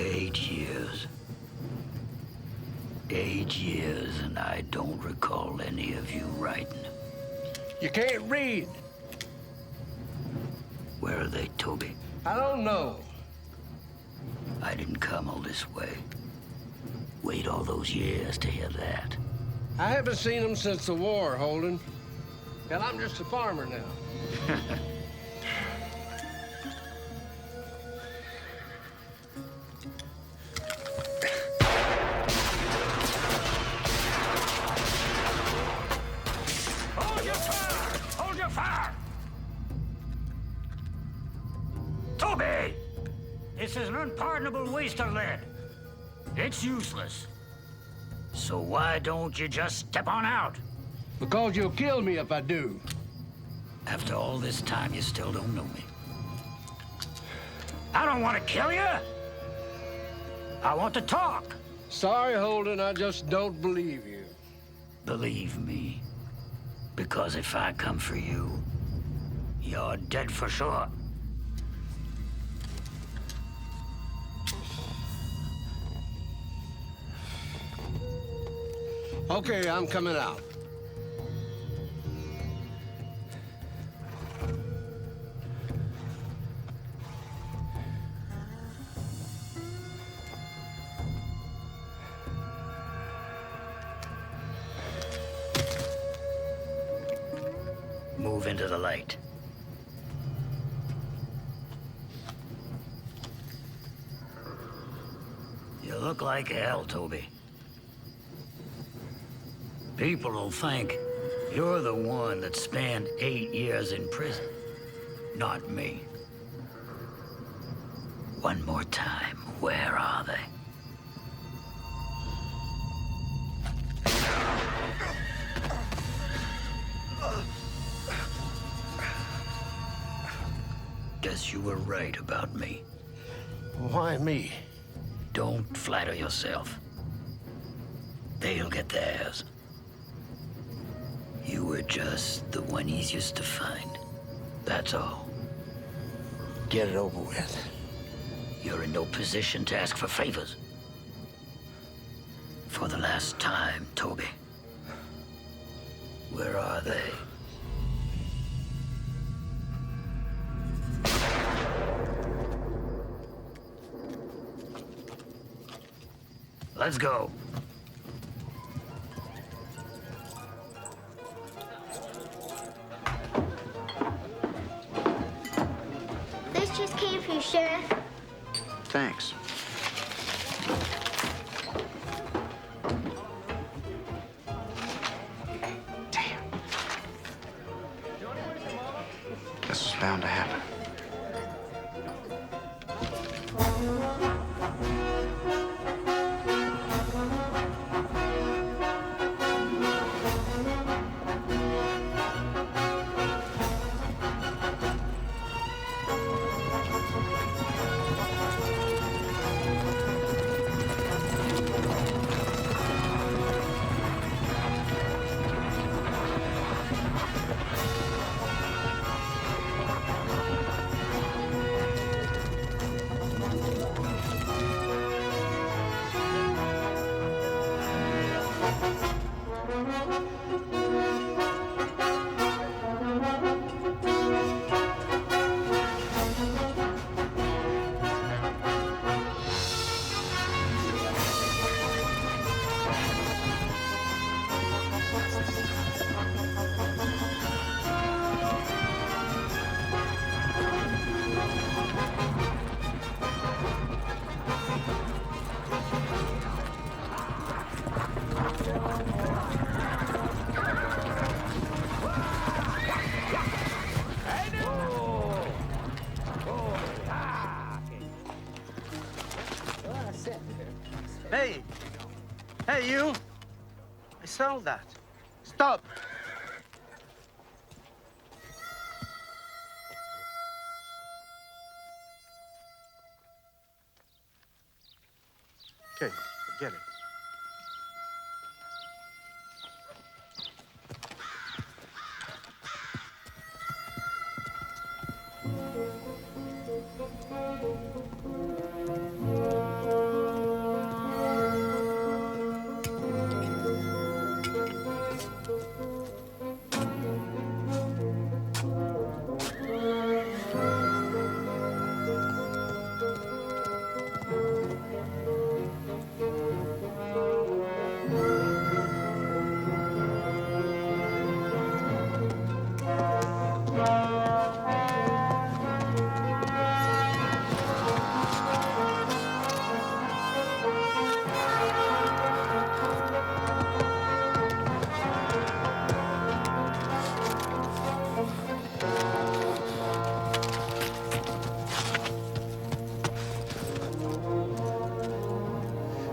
8 years. 8 years, and I don't recall any of you writing. You can't read. Where are they, Toby? I don't know. I didn't come all this way. Wait all those years to hear that. I haven't seen them since the war, Holden. And I'm just a farmer now. Hold your fire! Hold your fire! Toby! This is an unpardonable waste of lead. It's useless. So why don't you just step on out? Because you'll kill me if I do. After all this time, you still don't know me. I don't want to kill you. I want to talk. Sorry, Holden, I just don't believe you. Believe me. Because if I come for you, you're dead for sure. Okay, I'm coming out. Move into the light. You look like hell, Toby. People will think you're the one that spent 8 years in prison, not me. One more time, where are they? Guess you were right about me. Why me? Don't flatter yourself. They'll get theirs. You were just the one easiest to find. That's all. Get it over with. You're in no position to ask for favors. For the last time, Toby. Where are they? Let's go. This just came for you, Sheriff. Thanks. Damn. This was bound to happen. Hey! Hey, you! I saw that. Stop! Okay, forget it.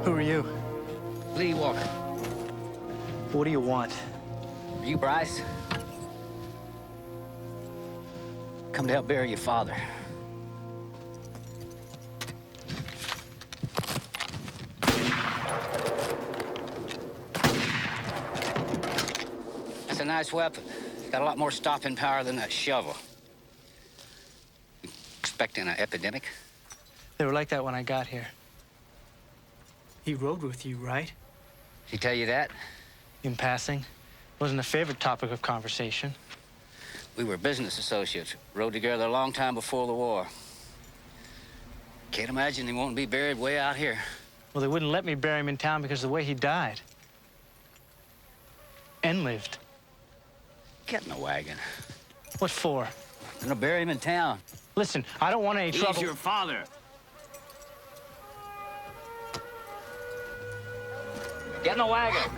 Who are you? Lee Walker. What do you want? Are you Bryce? Come to help bury your father. That's a nice weapon. It's got a lot more stopping power than that shovel. Expecting an epidemic? They were like that when I got here. He rode with you, right? Did he tell you that? In passing. Wasn't a favorite topic of conversation. We were business associates. Rode together a long time before the war. Can't imagine he won't be buried way out here. Well, they wouldn't let me bury him in town because of the way he died. And lived. Get in the wagon. What for? I'm gonna bury him in town. Listen, I don't want any trouble. He's your father. Get in the wagon.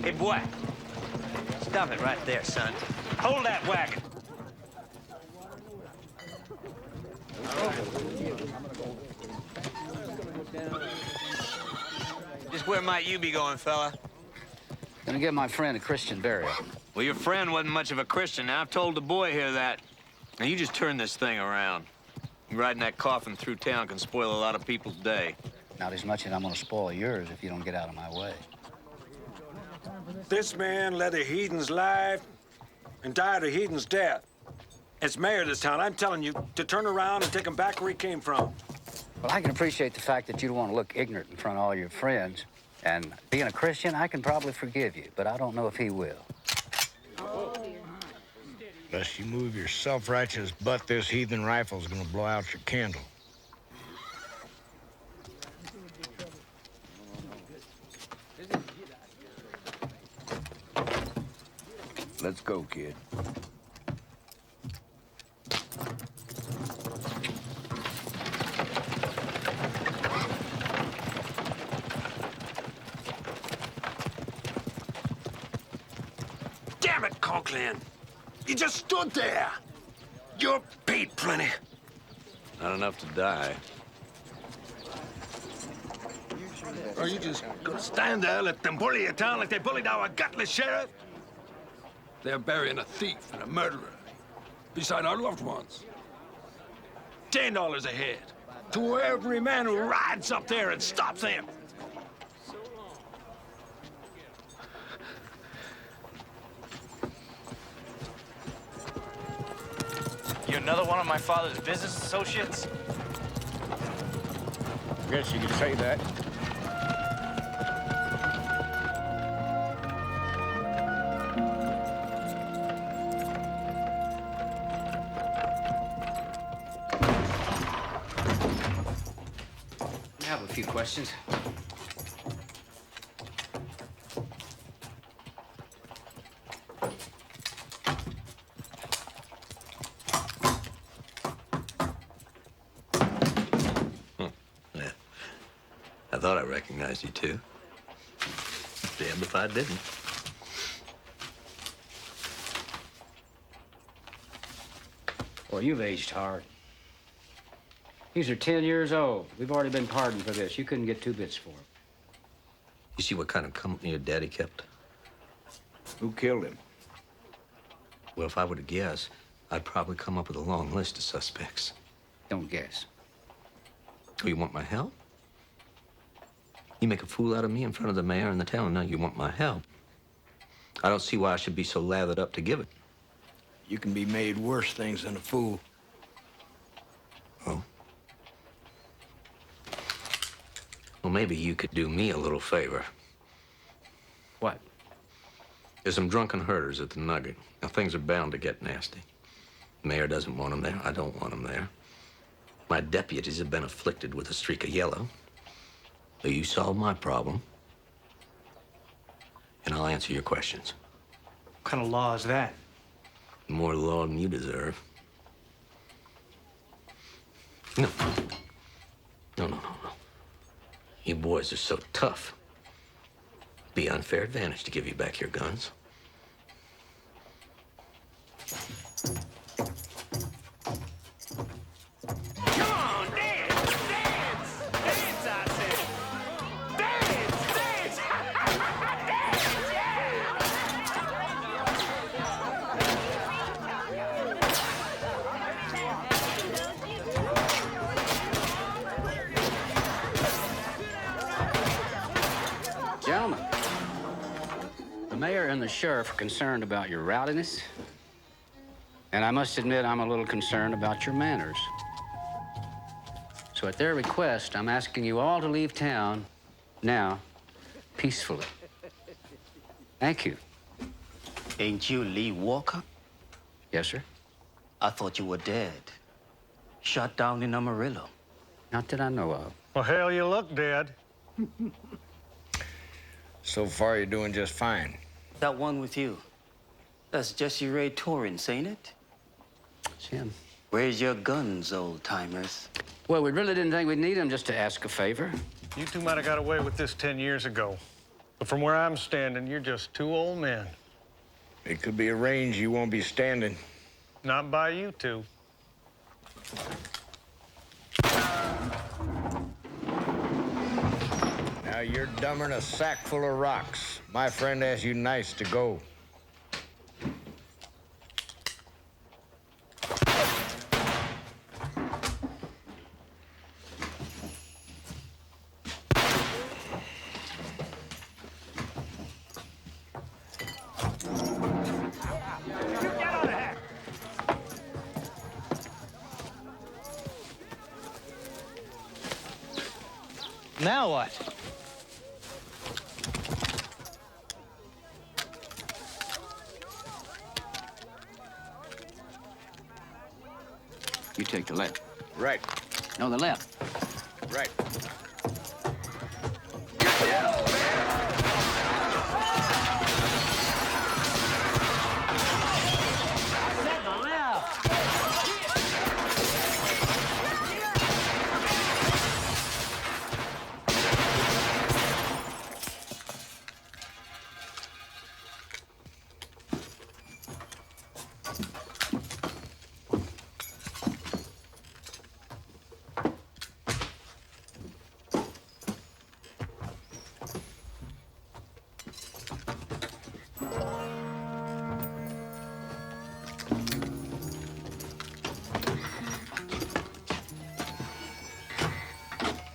Hey, boy. Stop it right there, son. Hold that wagon. Just where might you be going, fella? Gonna give my friend a Christian burial. Well, your friend wasn't much of a Christian. Now, I've told the boy here that. Now, you just turn this thing around. Riding that coffin through town can spoil a lot of people's day. Not as much as I'm gonna spoil yours if you don't get out of my way. This man led a heathen's life and died a heathen's death. As mayor of this town, I'm telling you to turn around and take him back where he came from. Well, I can appreciate the fact that you don't want to look ignorant in front of all your friends. And being a Christian, I can probably forgive you, but I don't know if he will. Unless you move your self-righteous butt, this heathen rifle's gonna blow out your candle. Let's go, kid. Damn it, Conklin! You just stood there! You're paid plenty. Not enough to die. Are you just gonna stand there and let them bully your town like they bullied our gutless sheriff? They're burying a thief and a murderer beside our loved ones. $10 a head to every man who rides up there and stops them. You another one of my father's business associates? Guess you could say that. I have a few questions. I thought I recognized you, too. Damned if I didn't. Well, you've aged hard. These are 10 years old. We've already been pardoned for this. You couldn't get 2 bits for them. You see what kind of company your daddy kept? Who killed him? Well, if I were to guess, I'd probably come up with a long list of suspects. Don't guess. Oh, you want my help? You make a fool out of me in front of the mayor and the town, and now you want my help. I don't see why I should be so lathered up to give it. You can be made worse things than a fool. Oh? Well, maybe you could do me a little favor. What? There's some drunken herders at the Nugget. Now, things are bound to get nasty. The mayor doesn't want them there. I don't want them there. My deputies have been afflicted with a streak of yellow. So you solve my problem, and I'll answer your questions. What kind of law is that? More law than you deserve. No. No. You boys are so tough. Be an unfair advantage to give you back your guns. Come on, dance! Dance! Dance, I said! Dance! Dance! Dance, Gentlemen, the mayor and the sheriff are concerned about your rowdiness, and I must admit I'm a little concerned about your manners. So at their request, I'm asking you all to leave town now, peacefully. Thank you. Ain't you Lee Walker? Yes, sir. I thought you were dead. Shot down in Amarillo. Not that I know of. Well, hell, you look dead. So far, you're doing just fine. That one with you. That's Jesse Ray Torrance, ain't it? It's him. Where's your guns, old-timers? Well, we really didn't think we'd need them just to ask a favor. You two might have got away with this 10 years ago. But from where I'm standing, you're just two old men. It could be arranged you won't be standing. Not by you two. Now you're dumber than a sack full of rocks. My friend asked you nice to go. Now what? You take the left. Right. No, the left. Right.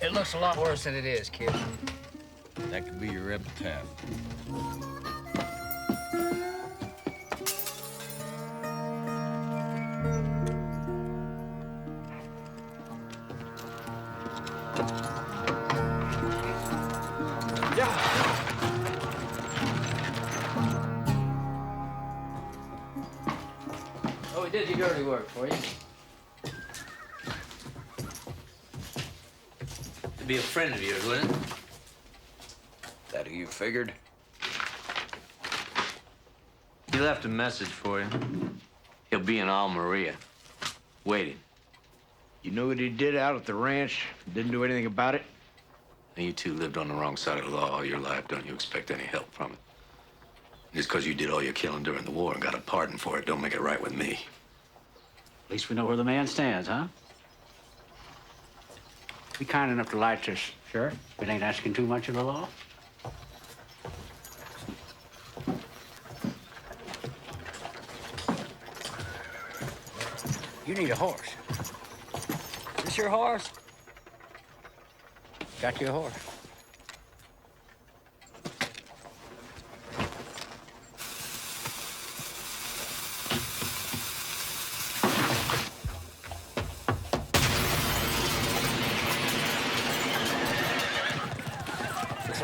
It looks a lot worse than it is, kid. That could be your epitaph. Oh, we did your dirty work for you. To be a friend of yours, wouldn't it? That who you figured? He left a message for you. He'll be in Almeria, waiting. You knew what he did out at the ranch, didn't do anything about it? And you two lived on the wrong side of the law all your life. Don't you expect any help from it? Just because you did all your killing during the war and got a pardon for it, don't make it right with me. At least we know where the man stands, huh? Be kind enough to light this, Sheriff. If it ain't asking too much of the law. You need a horse. Is this your horse? Got you a horse.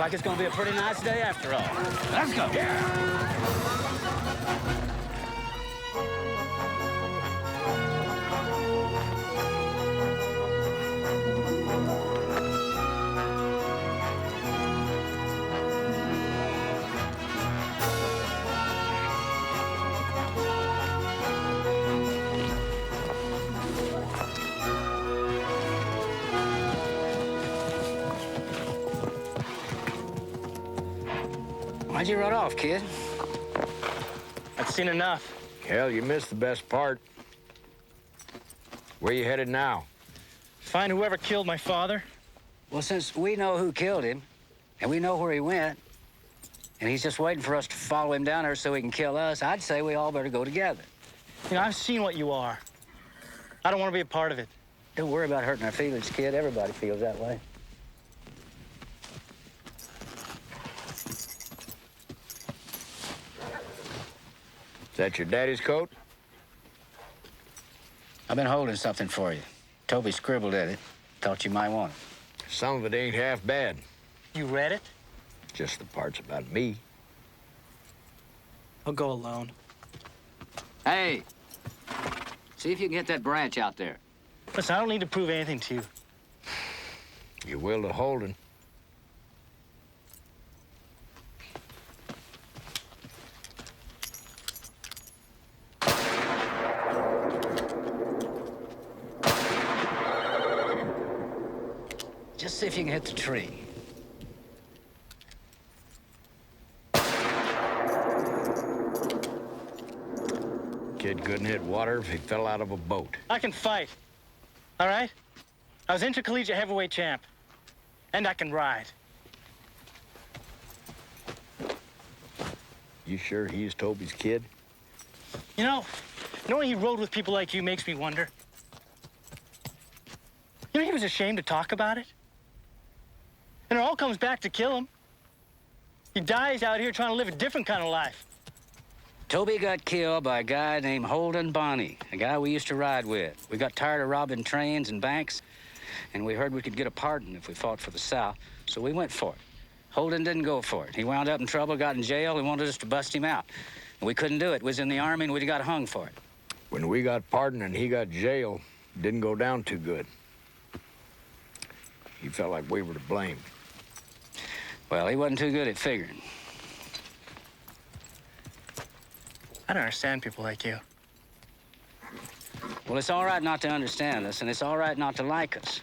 like it's gonna be a pretty nice day after all. Let's go. Why'd you run off, kid? I've seen enough. Hell, you missed the best part. Where you headed now? Find whoever killed my father. Well, since we know who killed him, and we know where he went, and he's just waiting for us to follow him down there so he can kill us, I'd say we all better go together. You know, I've seen what you are. I don't want to be a part of it. Don't worry about hurting our feelings, kid. Everybody feels that way. Is that your daddy's coat? I've been holding something for you. Toby scribbled at it. Thought you might want it. Some of it ain't half bad. You read it? Just the parts about me. I'll go alone. Hey, see if you can get that branch out there. Listen, I don't need to prove anything to you. You will to Holden. Just see if you can hit the tree. Kid couldn't hit water if he fell out of a boat. I can fight. All right? I was intercollegiate heavyweight champ. And I can ride. You sure he's Toby's kid? You know, knowing he rode with people like you makes me wonder. You know, he was ashamed to talk about it. And it all comes back to kill him. He dies out here trying to live a different kind of life. Toby got killed by a guy named Holden Bonnie, a guy we used to ride with. We got tired of robbing trains and banks, and we heard we could get a pardon if we fought for the South, so we went for it. Holden didn't go for it. He wound up in trouble, got in jail, and wanted us to bust him out. And we couldn't do it. We was in the Army, and we'd got hung for it. When we got pardoned and he got jail, it didn't go down too good. He felt like we were to blame. Well, he wasn't too good at figuring. I don't understand people like you. Well, it's all right not to understand us, and it's all right not to like us.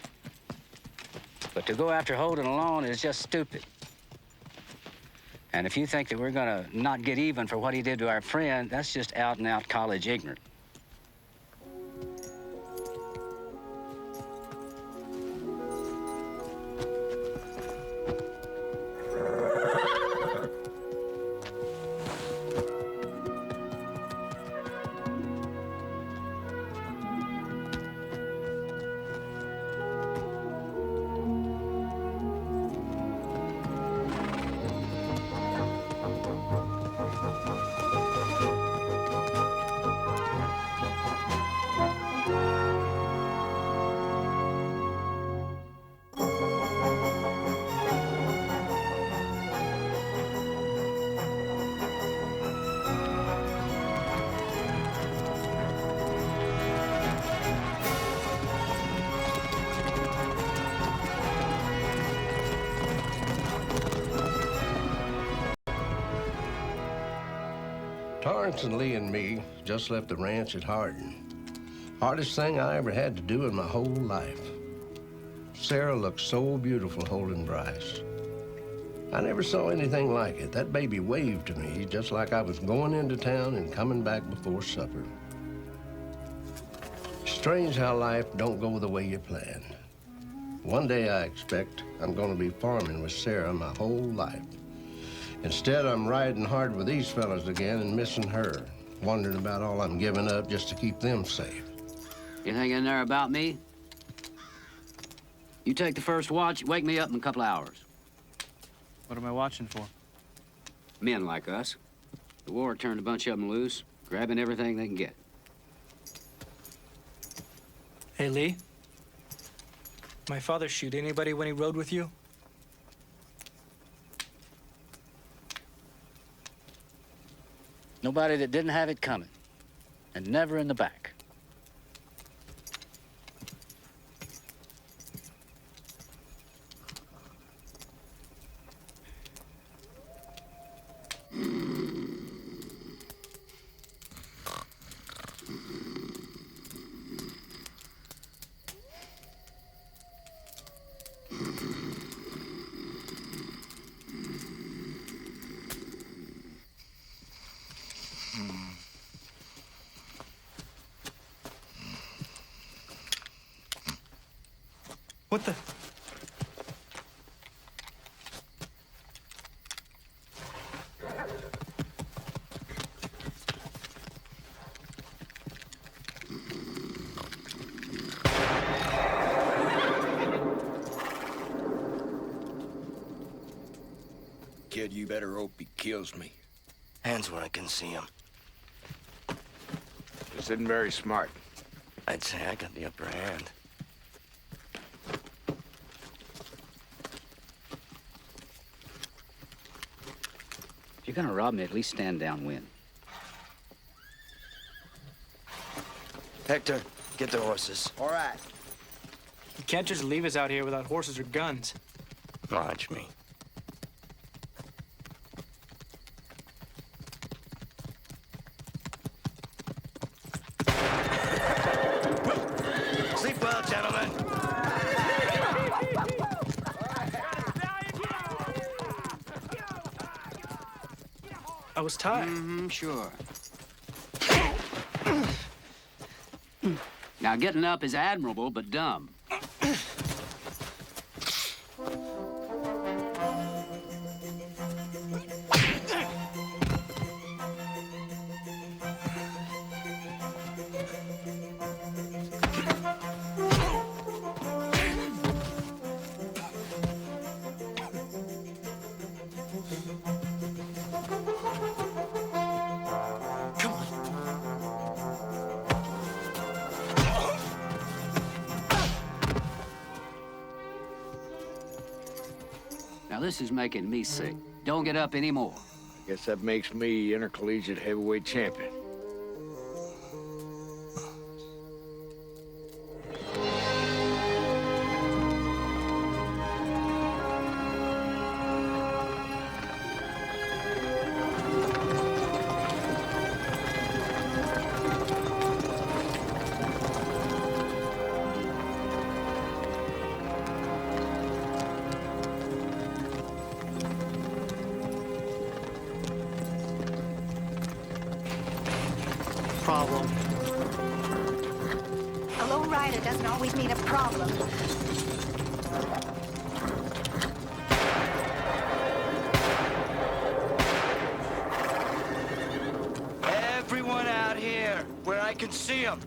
But to go after Holden alone is just stupid. And if you think that we're gonna not get even for what he did to our friend, that's just out-and-out college ignorant. Torrance and Lee and me just left the ranch at Hardin. Hardest thing I ever had to do in my whole life. Sarah looked so beautiful holding Bryce. I never saw anything like it. That baby waved to me just like I was going into town and coming back before supper. Strange how life don't go the way you plan. One day I expect I'm gonna be farming with Sarah my whole life. Instead, I'm riding hard with these fellas again and missing her, wondering about all I'm giving up just to keep them safe. Anything in there about me? You take the first watch, wake me up in a couple of hours. What am I watching for? Men like us. The war turned a bunch of them loose, grabbing everything they can get. Hey, Lee. My father shoot anybody when he rode with you? Nobody that didn't have it coming. And never in the back. What the? Kid, you better hope he kills me. Hands where I can see him. This isn't very smart. I'd say I got the upper hand. If you're gonna rob me, at least stand downwind. Hector, get the horses. All right. You can't just leave us out here without horses or guns. Watch me. Sleep well, gentlemen. I was tired. Sure. Now, getting up is admirable, but dumb. Now, this is making me sick. Don't get up anymore. Guess that makes me intercollegiate heavyweight champion. Problem. A low rider doesn't always mean a problem. Everyone out here, where I can see them.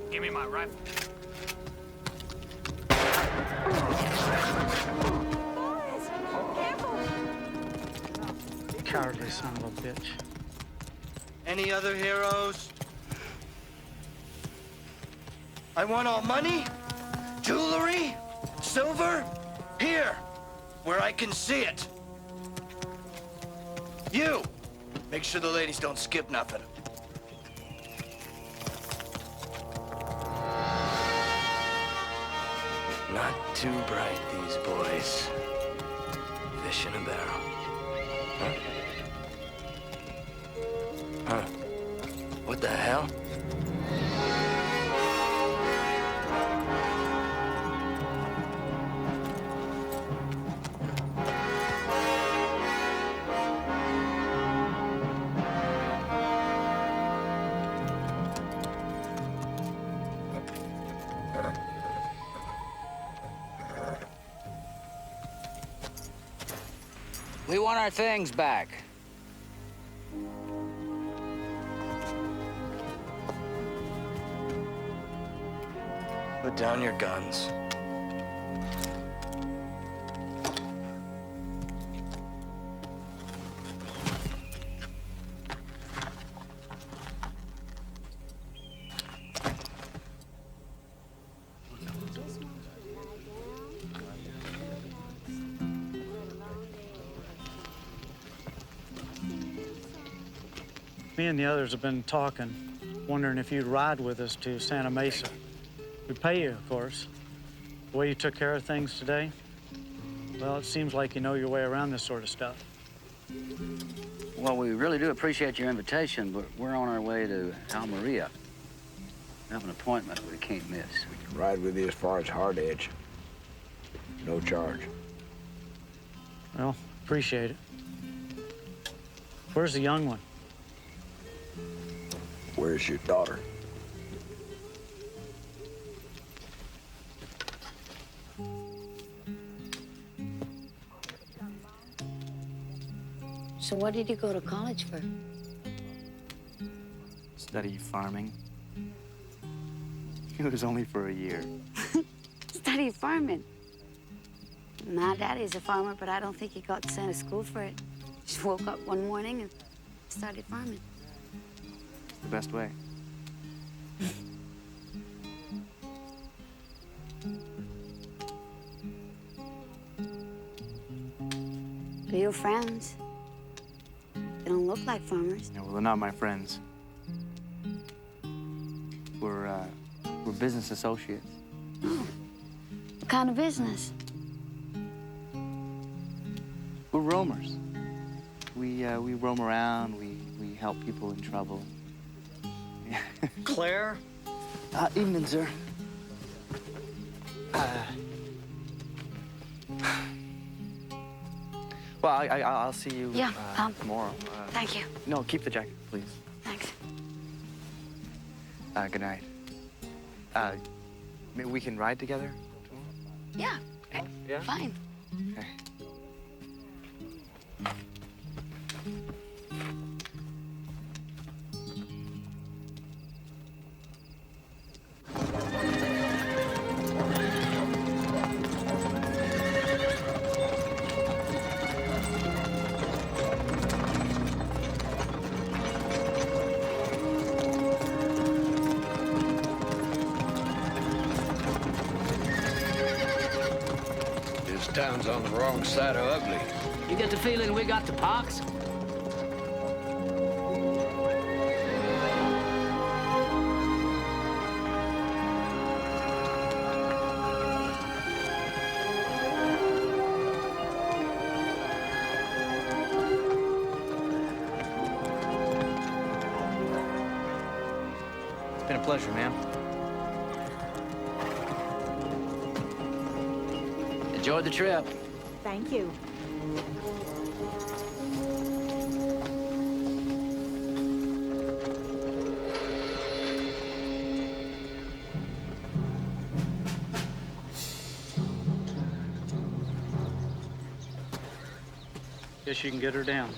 Give me my rifle. Cowardly son of a bitch. Any other heroes? I want all money, jewelry, silver, here, where I can see it. You, make sure the ladies don't skip nothing. Not too bright, these boys. Fish in a barrel. Huh? Huh. What the hell? We want our things back. Put down your guns. Me and the others have been talking, wondering if you'd ride with us to Santa Mesa. We'd pay you, of course. The way you took care of things today, well, it seems like you know your way around this sort of stuff. Well, we really do appreciate your invitation, but we're on our way to Almeria. We have an appointment we can't miss. We can ride with you as far as Hard Edge. No charge. Well, appreciate it. Where's the young one? Where's your daughter? So what did you go to college for? Study farming. It was only for a year. Study farming. My daddy's a farmer, but I don't think he got sent to school for it. Just woke up one morning and started farming. It's the best way. But your friends, they don't look like farmers. Yeah, well, they're not my friends. We're business associates. Oh. What kind of business? We're roamers. We roam around. We help people in trouble. Claire? Evening, sir. Well, I'll see you tomorrow. Thank you. No, keep the jacket, please. Thanks. Good night. Maybe we can ride together? Yeah. Yeah? Fine. Okay. Town's on the wrong side of ugly. You get the feeling we got the pox? It's been a pleasure, ma'am. Enjoyed the trip. Thank you. Guess you can get her down.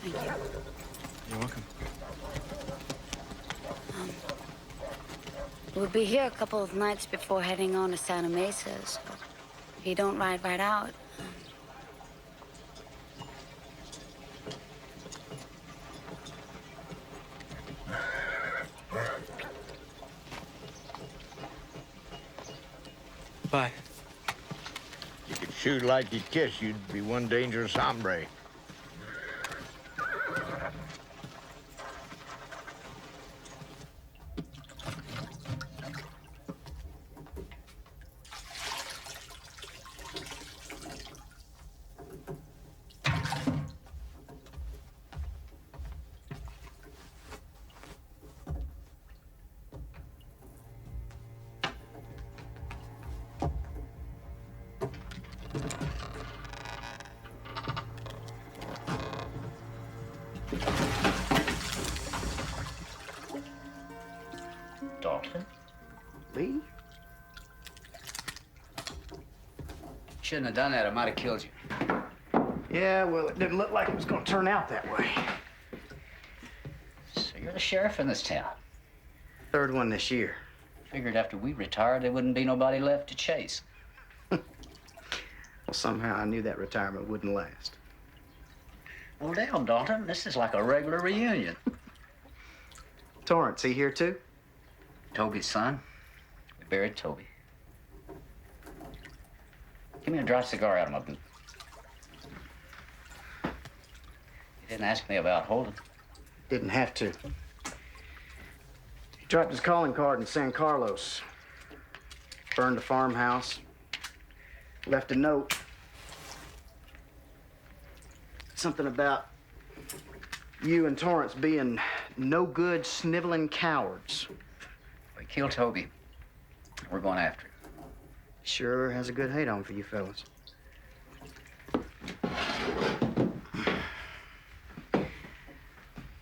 Thank you. You're welcome. We'll be here a couple of nights before heading on to Santa Mesa, so if you don't ride right out. Bye. You could shoot like you kiss, you'd be one dangerous hombre. Dalton? Lee? Shouldn't have done that. I might have killed you. Yeah, well, it didn't look like it was gonna turn out that way. So you're the sheriff in this town? Third one this year. Figured after we retired, there wouldn't be nobody left to chase. Well, somehow I knew that retirement wouldn't last. Well, damn, Dalton, this is like a regular reunion. Torrance, he here too? Toby's son. We buried Toby. Give me a dry cigar out of my boot. Didn't ask me about Holden. Didn't have to. He dropped his calling card in San Carlos. Burned a farmhouse. Left a note. Something about you and Torrance being no good, sniveling cowards. We killed Toby. We're going after him. Sure has a good hate on for you fellas.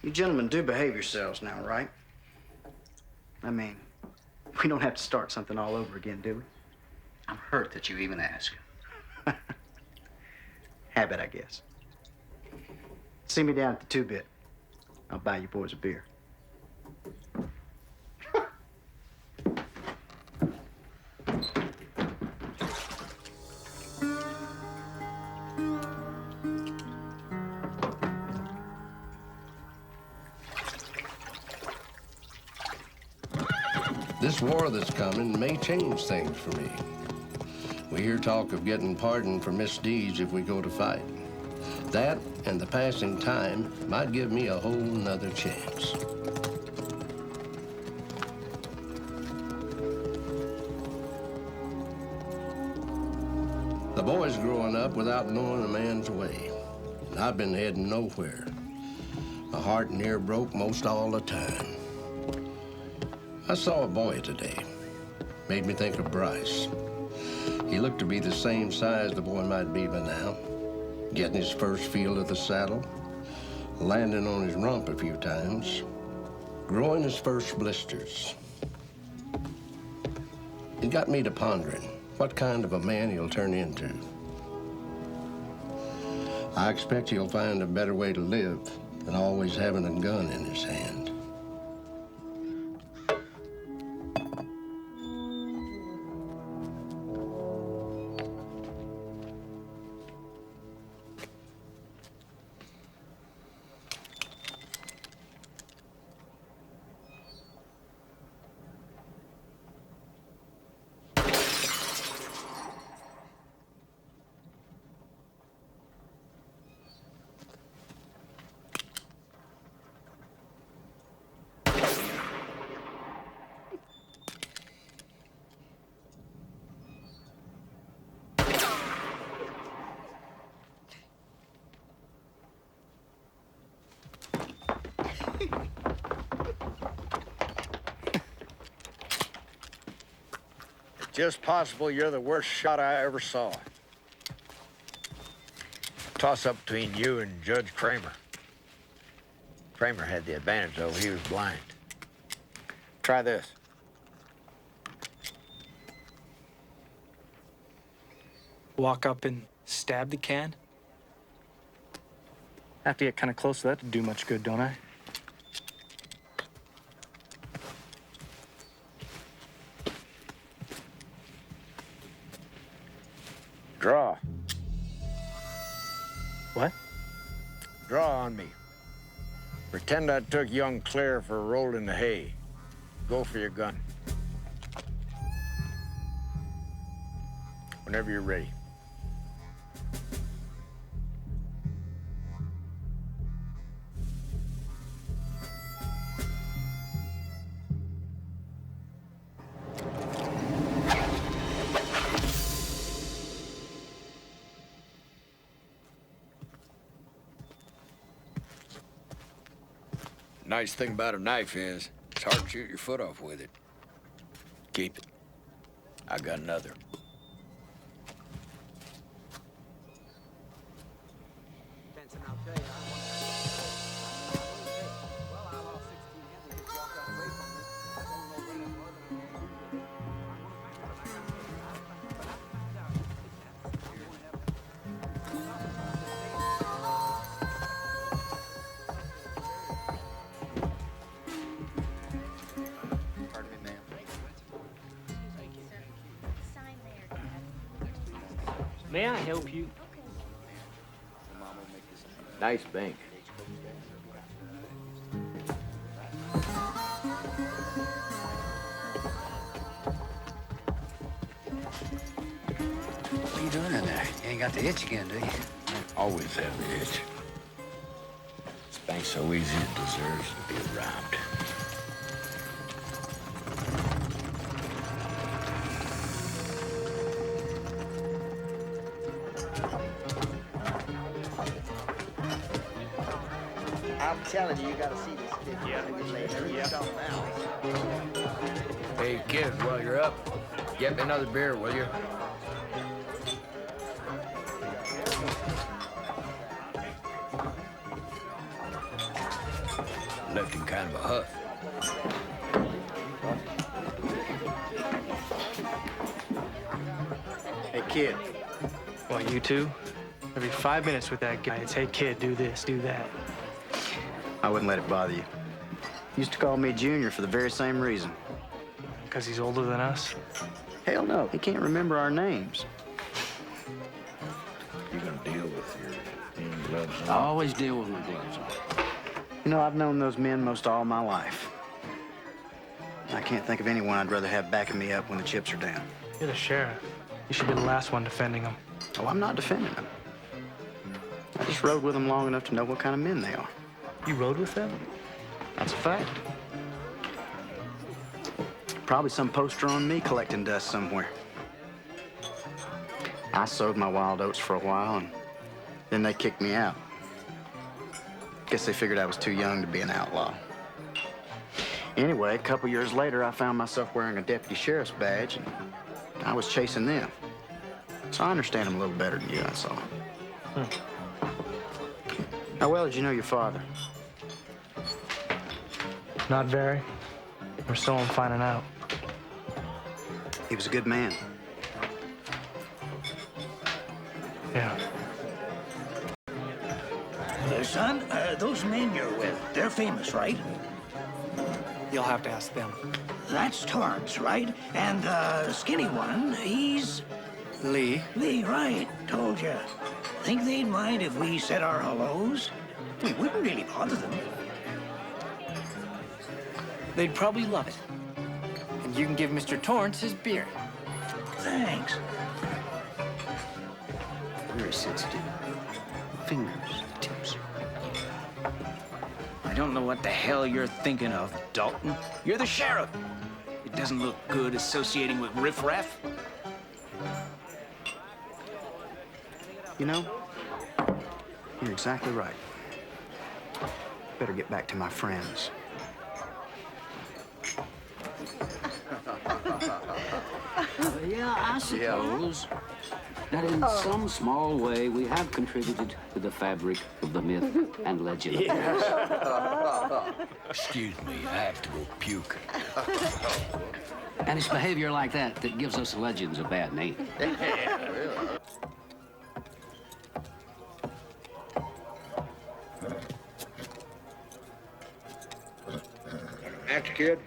You gentlemen do behave yourselves now, right? I mean, we don't have to start something all over again, do we? I'm hurt that you even ask. Habit, I guess. See me down at the two-bit. I'll buy you boys a beer. This war that's coming may change things for me. We hear talk of getting pardoned for misdeeds if we go to fight. That and the passing time might give me a whole nother chance. The boy's growing up without knowing a man's way. And I've been heading nowhere. My heart near broke most all the time. I saw a boy today. Made me think of Bryce. He looked to be the same size the boy might be by now. Getting his first feel of the saddle. Landing on his rump a few times. Growing his first blisters. It got me to pondering what kind of a man he'll turn into. I expect he'll find a better way to live than always having a gun in his hand. Just possible you're the worst shot I ever saw. Toss-up between you and Judge Kramer. Kramer had the advantage, though. He was blind. Try this. Walk up and stab the can? I have to get kind of close to that to do much good, don't I? Draw. What? Draw on me. Pretend I took young Claire for a roll in the hay. Go for your gun. Whenever you're ready. Nice thing about a knife is, it's hard to shoot your foot off with it. Keep it. I got another. May I help you? Nice bank. What are you doing in there? You ain't got the itch again, do you? Always have the itch. Ain't so easy it deserves to be robbed. I'm telling you, you gotta see this kid. Yeah. Hey, kid, while you're up, get me another beer, will you? Left in kind of a huff. Hey, kid. Well, you two? Every 5 minutes with that guy, it's, hey, kid, do this, do that. I wouldn't let it bother you. Used to call me Junior for the very same reason. Because he's older than us? Hell no, he can't remember our names. You gonna deal with your gloves on? I always deal with my gloves on. You know, I've known those men most all my life. I can't think of anyone I'd rather have backing me up when the chips are down. You're the sheriff. You should be the last one defending him. Oh, I'm not defending them. I just rode with them long enough to know what kind of men they are. You rode with them? That's a fact. Probably some poster on me collecting dust somewhere. I sowed my wild oats for a while, and then they kicked me out. Guess they figured I was too young to be an outlaw. Anyway, a couple years later, I found myself wearing a deputy sheriff's badge, and I was chasing them. So I understand them a little better than you, that's all. How well did you know your father? Not very. We're still on finding out. He was a good man. Yeah. Son, those men you're with, they're famous, right? You'll have to ask them. That's Torrance, right? And the skinny one, he's... Lee. Lee, right. Told you. Think they'd mind if we said our hellos? We wouldn't really bother them. They'd probably love it. And you can give Mr. Torrance his beer. Thanks. Very sensitive. Fingers, the tips. I don't know what the hell you're thinking of, Dalton. You're the sheriff. It doesn't look good associating with riffraff. You know, you're exactly right. Better get back to my friends. Yeah, I suppose that in some small way we have contributed to the fabric of the myth and legend. Excuse me, I have to go puke. And it's behavior like that that gives us legends a bad name. Yeah, really. After kid?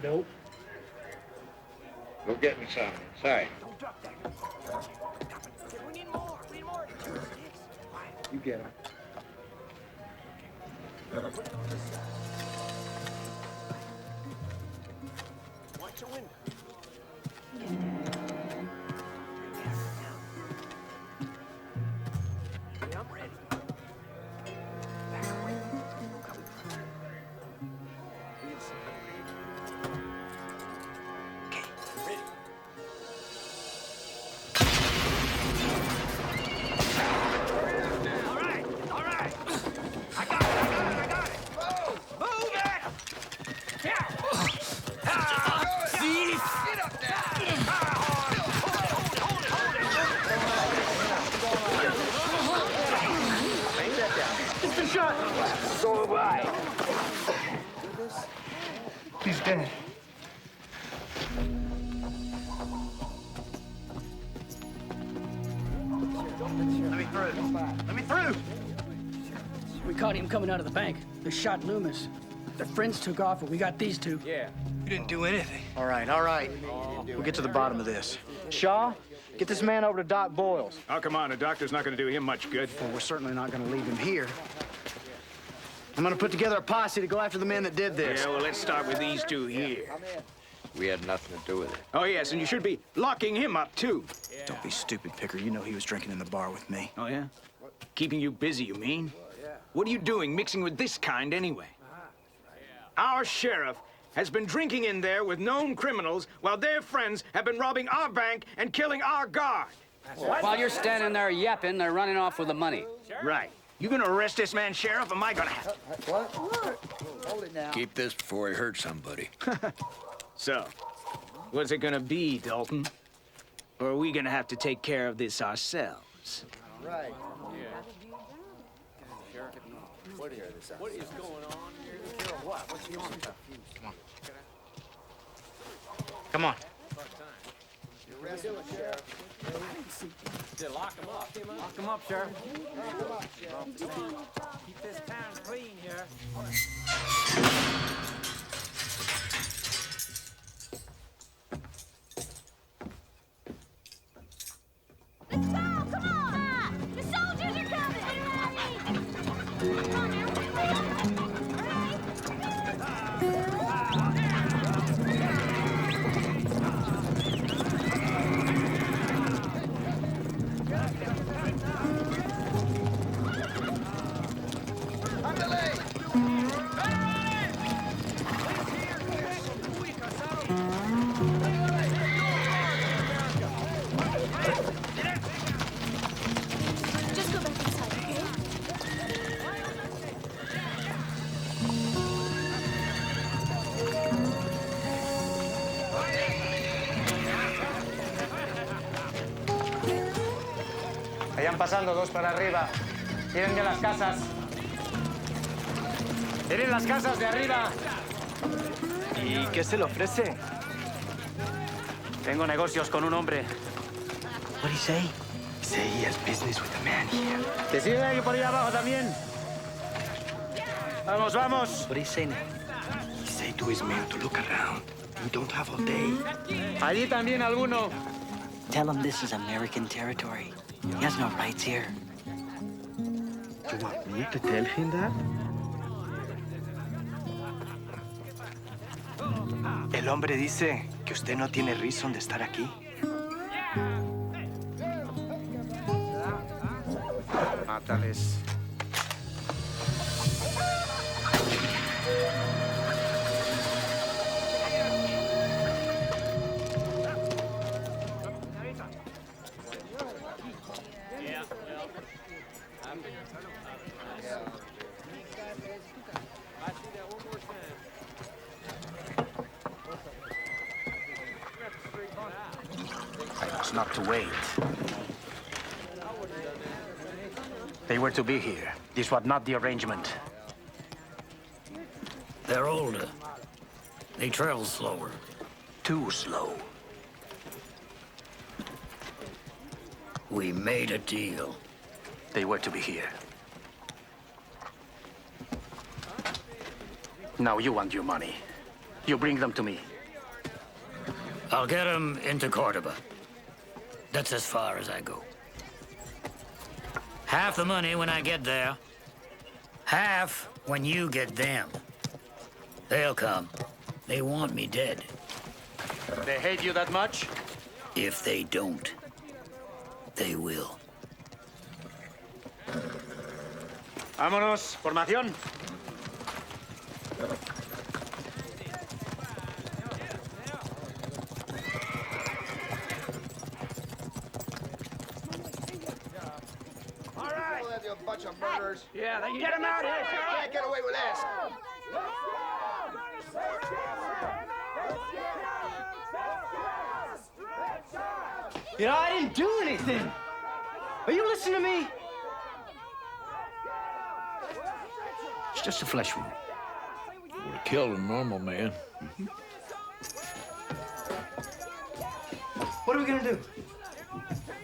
Nope. Go get me some. Sorry. You get him. Watch your window. I'm ready. He's dead. Let me through. Let me through. We caught him coming out of the bank. They shot Loomis. Their friends took off, but we got these two. Yeah. You didn't do anything. All right, all right. We'll get to the bottom of this. Shaw, get this man over to Doc Boyle's. Oh, come on. The doctor's not going to do him much good. Well, we're certainly not going to leave him here. I'm going to put together a posse to go after the men that did this. Yeah, well, let's start with these two here. We had nothing to do with it. Oh, yes, and you should be locking him up, too. Don't be stupid, Picker. You know he was drinking in the bar with me. Oh, yeah? Keeping you busy, you mean? What are you doing mixing with this kind anyway? Our sheriff has been drinking in there with known criminals while their friends have been robbing our bank and killing our guard. While you're standing there yapping, they're running off with the money. Right. You gonna arrest this man, Sheriff, or am I gonna have to? What? Hold it now. Keep this before he hurts somebody. So, what's it gonna be, Dalton? Or are we gonna have to take care of this ourselves? Right. What is going on here? What's going on? Come on. Yeah, lock him up. Lock him up, Sheriff. Keep this town clean here. Let's go! Come on! The soldiers are coming! Come on now! Just go back inside, okay? Vayan pasando dos para arriba. Tienen de las casas. Tienen las casas de arriba. ¿Y qué se le ofrece? Tengo negocios con un hombre. What did he say? He said he has business with a man here. ¿Te sigue ahí por ahí abajo también? Vamos, vamos. What did he say now? He said to his men to look around. We don't have all day. Allí también alguno. Tell him this is American territory. He has no rights here. You want me to tell him that? El hombre dice que usted no tiene razón de estar aquí. Mátales. It's not to wait. They were to be here. This was not the arrangement. They're older. They travel slower. Too slow. We made a deal. They were to be here. Now you want your money. You bring them to me. I'll get them into Cordoba. That's as far as I go. Half the money when I get there. Half when you get them. They'll come. They want me dead. They hate you that much? If they don't, they will. Vámonos. Formación. A bunch of murderers. Yeah, get them out here. Can't get away with this. You know, I didn't do anything. Are you listening to me? It's just a flesh wound. Would have killed a normal man. What are we gonna do?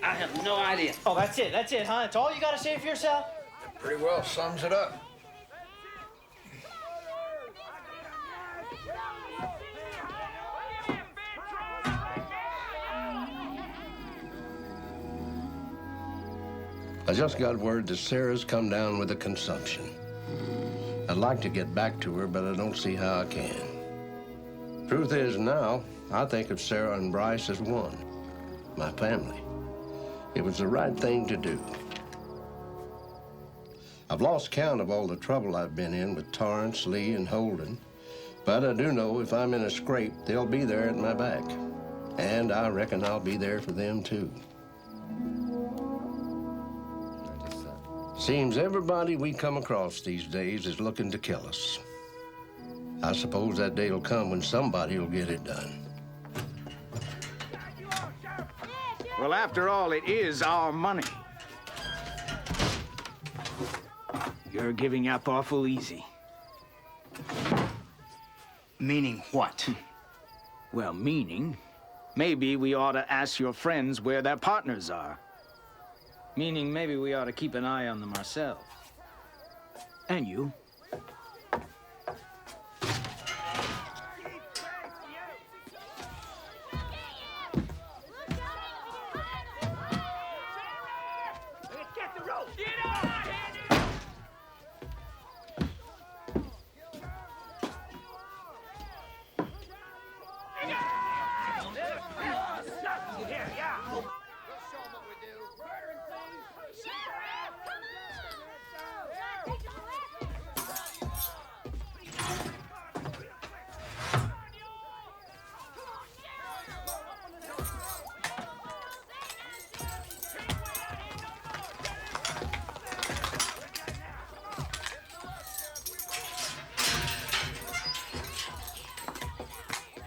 I have no idea. Oh, that's it, huh? That's all you gotta say for yourself? Pretty well sums it up. I just got word that Sarah's come down with a consumption. I'd like to get back to her, but I don't see how I can. Truth is now, I think of Sarah and Bryce as one. My family. It was the right thing to do. I've lost count of all the trouble I've been in with Torrance, Lee, and Holden. But I do know if I'm in a scrape, they'll be there at my back. And I reckon I'll be there for them, too. Seems everybody we come across these days is looking to kill us. I suppose that day will come when somebody will get it done. Well, after all, it is our money. You're giving up awful easy. Meaning what? Well, meaning, maybe we ought to ask your friends where their partners are. Meaning, maybe we ought to keep an eye on them ourselves. And you.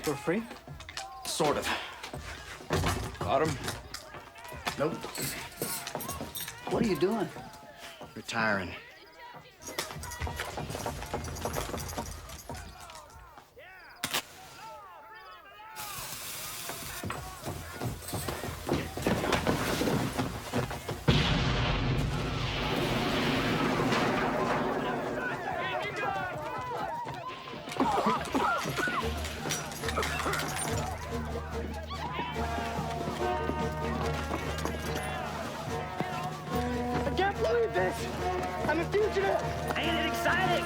For free? Sort of. Got him? Nope. What are you doing? Retiring. I'm a fugitive! Ain't it exciting?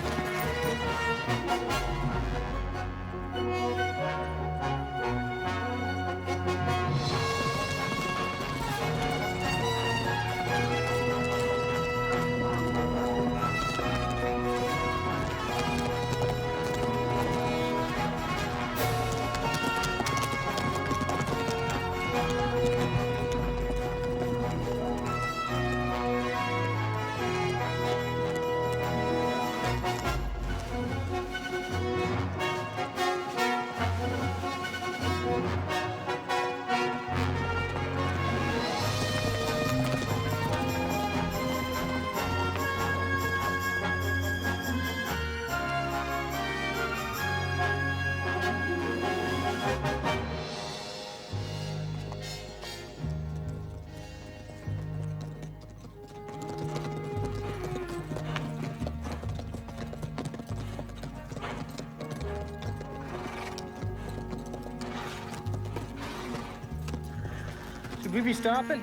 Should we be stopping?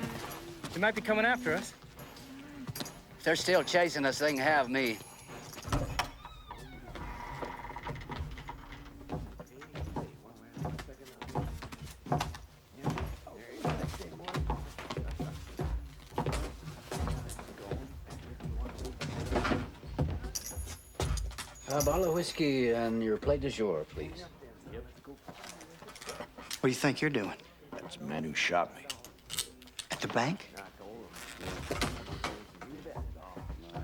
They might be coming after us. If they're still chasing us, they can have me. A bottle of whiskey and your plate du jour, please. What do you think you're doing? That's the man who shot me. At the bank?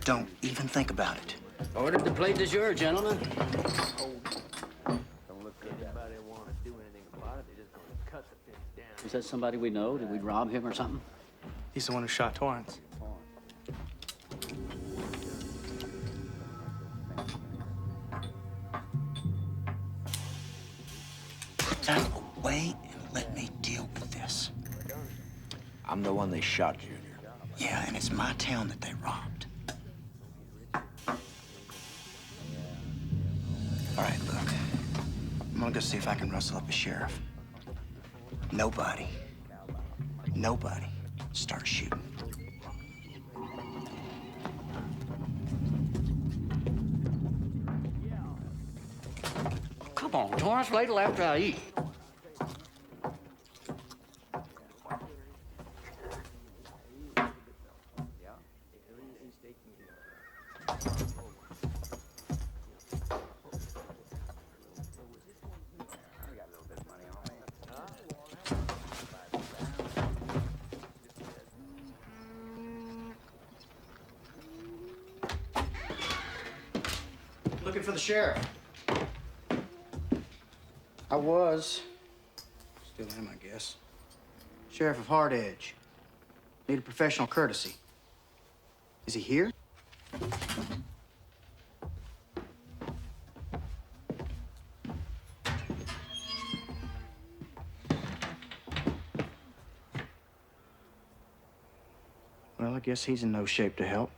Don't even think about it. Ordered the plate du jour, gentlemen. Is that somebody we know? Did we rob him or something? He's the one who shot Torrance. Put that away and let me deal with this. I'm the one they shot, Junior. Yeah, and it's my town that they robbed. All right, look. I'm gonna go see if I can rustle up a sheriff. Nobody start shooting. Come on, Torrance, wait till after I eat. Looking for the sheriff. I was. Still am, I guess. Sheriff of Hard Edge. Need a professional courtesy. Is he here? Well, I guess he's in no shape to help.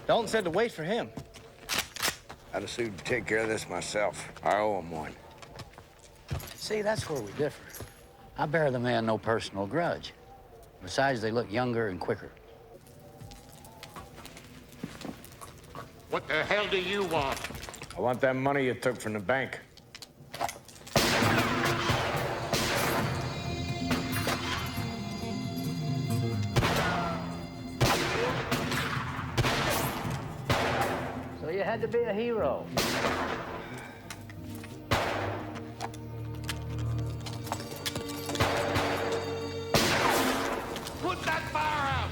Dalton said to wait for him. I'd as soon take care of this myself. I owe him one. See, that's where we differ. I bear the man no personal grudge. Besides, they look younger and quicker. What the hell do you want? I want that money you took from the bank. So you had to be a hero. Put that fire out!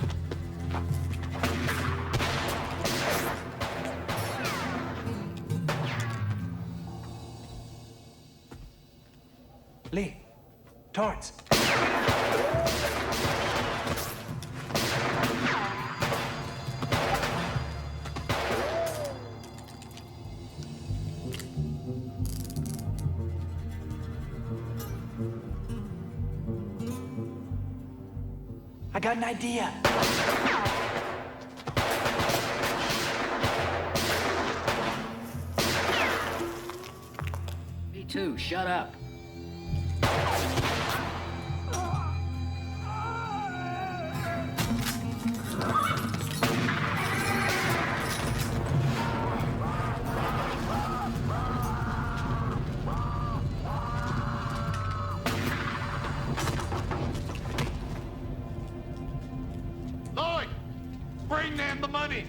Lee, Torrance. I got an idea. Me too, shut up. Lloyd, bring them the money.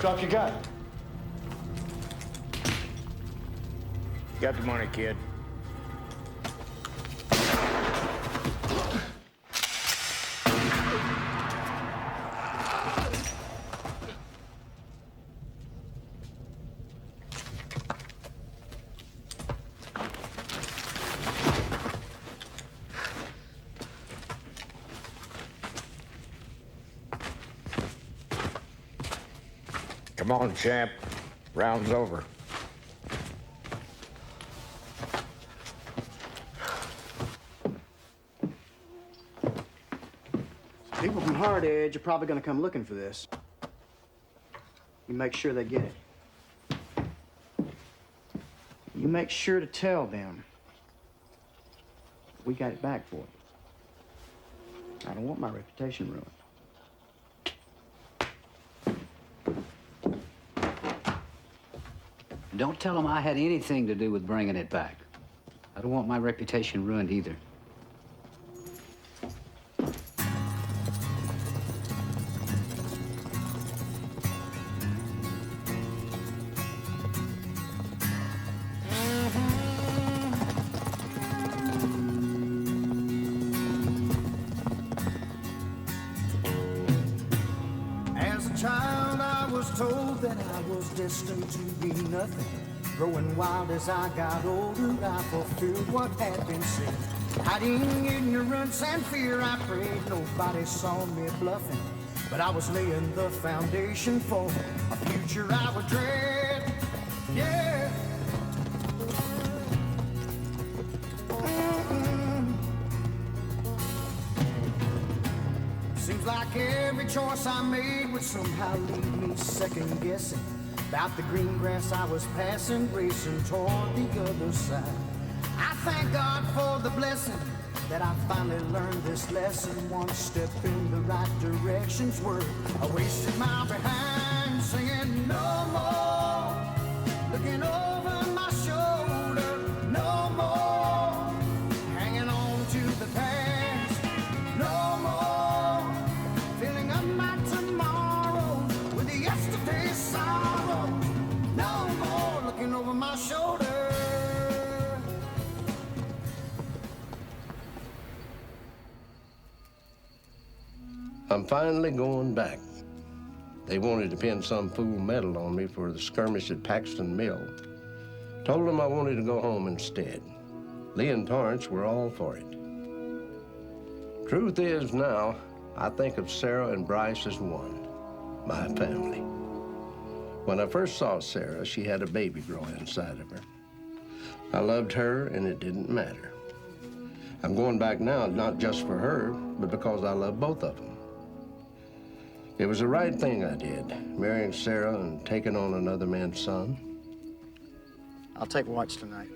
Drop your gun. Got the money, kid. Come on, champ. Round's over. People from Hard Edge are probably gonna come looking for this. You make sure they get it. You make sure to tell them we got it back for you. I don't want my reputation ruined. Don't tell them I had anything to do with bringing it back. I don't want my reputation ruined either. As a child, I was told that I was destined to be nothing. Growing wild as I got older, I fulfilled what had been said. Hiding ignorance and fear, I prayed nobody saw me bluffing. But I was laying the foundation for a future I would dread. Yeah. Seems like every choice I made would somehow leave me second guessing about the green grass I was passing, racing toward the other side. I thank God for the blessing that I finally learned this lesson. One step in the right direction's worth. I wasted my behind singing no more, looking over my shoulder, no more, hanging on to the past, no more, filling up my tomorrow with yesterday's sorrow, no more, looking over my shoulder. I'm finally going back. They wanted to pin some fool medal on me for the skirmish at Paxton Mill. Told them I wanted to go home instead. Lee and Torrance were all for it. Truth is now, I think of Sarah and Bryce as one, my family. When I first saw Sarah, she had a baby growing inside of her. I loved her, and it didn't matter. I'm going back now, not just for her, but because I love both of them. It was the right thing I did, marrying Sarah and taking on another man's son. I'll take watch tonight.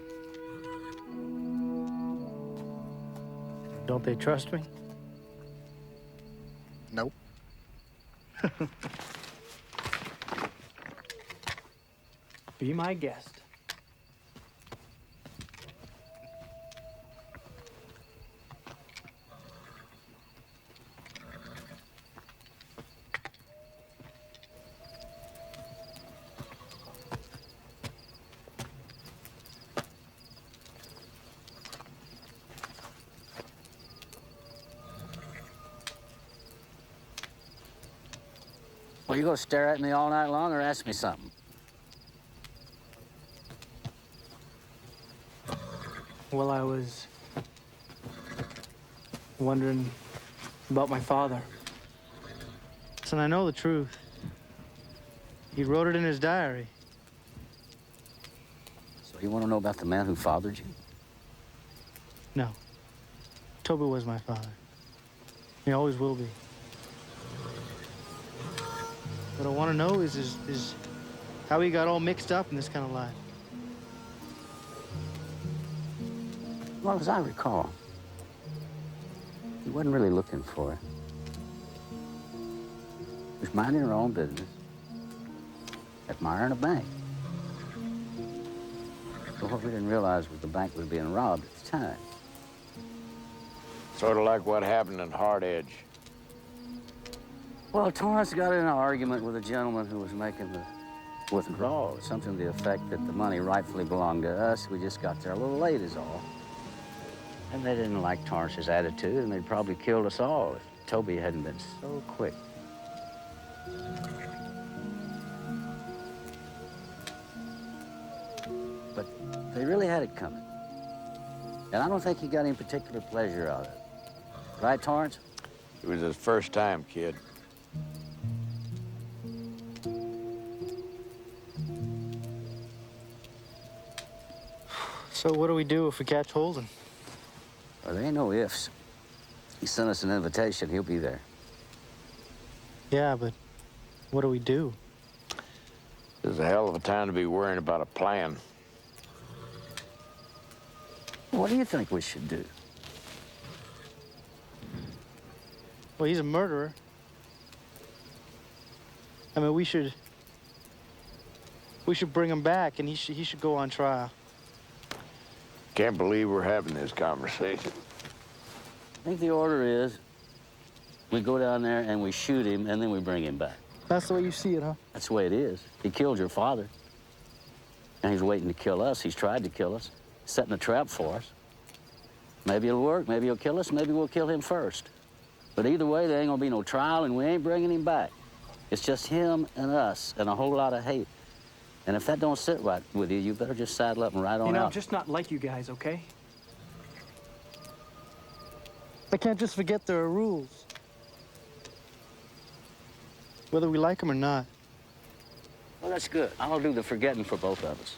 Don't they trust me? Nope. Be my guest. Well, you gonna stare at me all night long or ask me something? Well, I was wondering about my father. Listen, I know the truth. He wrote it in his diary. So you want to know about the man who fathered you? No. Toby was my father. He always will be. What I want to know is how he got all mixed up in this kind of life. Well, as I recall, he wasn't really looking for it. He was minding her own business, admiring a bank. But what we didn't realize was the bank was being robbed at the time. Sort of like what happened in Hard Edge. Well, Torrance got in an argument with a gentleman who was making the withdrawal, something to the effect that the money rightfully belonged to us. We just got there a little late is all. And they didn't like Torrance's attitude, and they'd probably killed us all if Toby hadn't been so quick. But they really had it coming. And I don't think he got any particular pleasure out of it. Right, Torrance? It was his first time, kid. So what do we do if we catch Holden? Well, there ain't no ifs. He sent us an invitation. He'll be there. Yeah, but what do we do? This is a hell of a time to be worrying about a plan. What do you think we should do? Well, he's a murderer. I mean, we should bring him back, and he should go on trial. Can't believe we're having this conversation. I think the order is we go down there and we shoot him, and then we bring him back. That's the way you see it, huh? That's the way it is. He killed your father, and he's waiting to kill us. He's tried to kill us, setting a trap for us. Maybe it'll work, maybe he'll kill us, maybe we'll kill him first. But either way, there ain't gonna be no trial, and we ain't bringing him back. It's just him and us and a whole lot of hate. And if that don't sit right with you, you better just saddle up and ride on You know, out. I'm just not like you guys, okay? I can't just forget there are rules. Whether we like them or not. Well, that's good. I'll do the forgetting for both of us.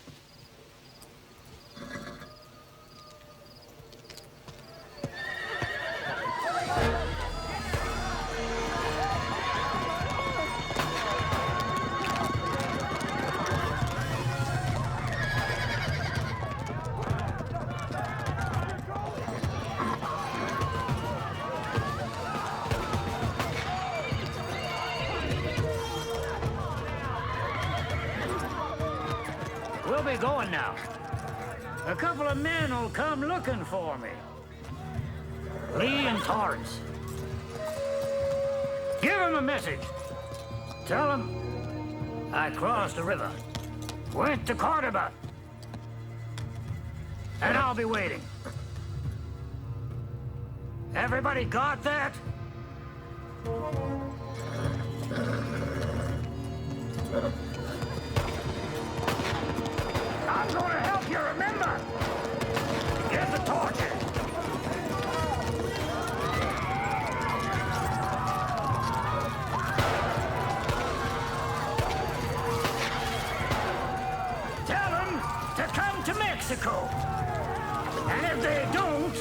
We'll be going now. A couple of men will come looking for me. Lee and Torrance. Give them a message. Tell them I crossed the river, went to Cordoba, and I'll be waiting. Everybody got that? I'm gonna help you, remember? Get the torches. Tell them to come to Mexico. And if they don't,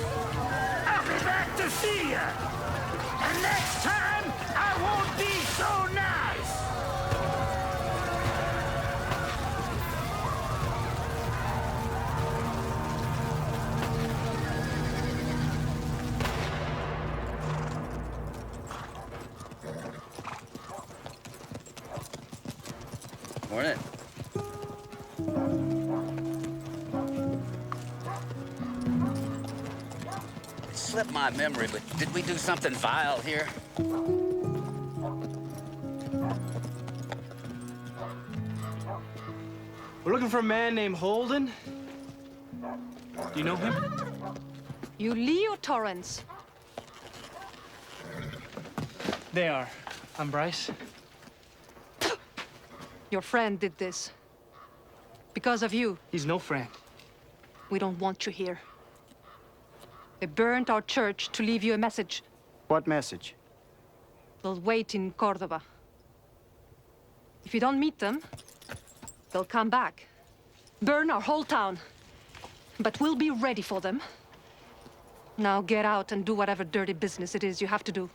I'll be back to see you. And next time, I won't be so nice. Morning. It slipped my memory, but did we do something vile here? We're looking for a man named Holden. Do you know him? You Leo Torrance. They are. I'm Bryce. Your friend did this. Because of you. He's no friend. We don't want you here. They burned our church to leave you a message. What message? They'll wait in Cordoba. If you don't meet them, they'll come back. Burn our whole town. But we'll be ready for them. Now get out and do whatever dirty business it is you have to do.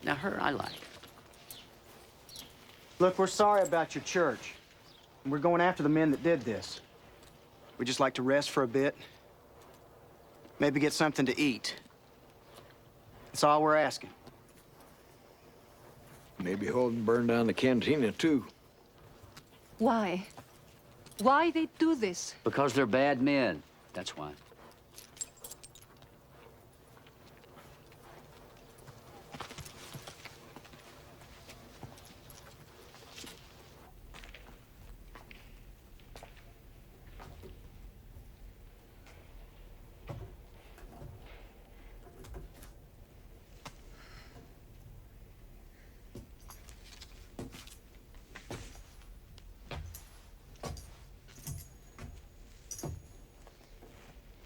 Now her I like. Look, we're sorry about your church. And we're going after the men that did this. We'd just like to rest for a bit. Maybe get something to eat. That's all we're asking. Maybe Holden burned down the cantina, too. Why? Why they do this? Because they're bad men. That's why.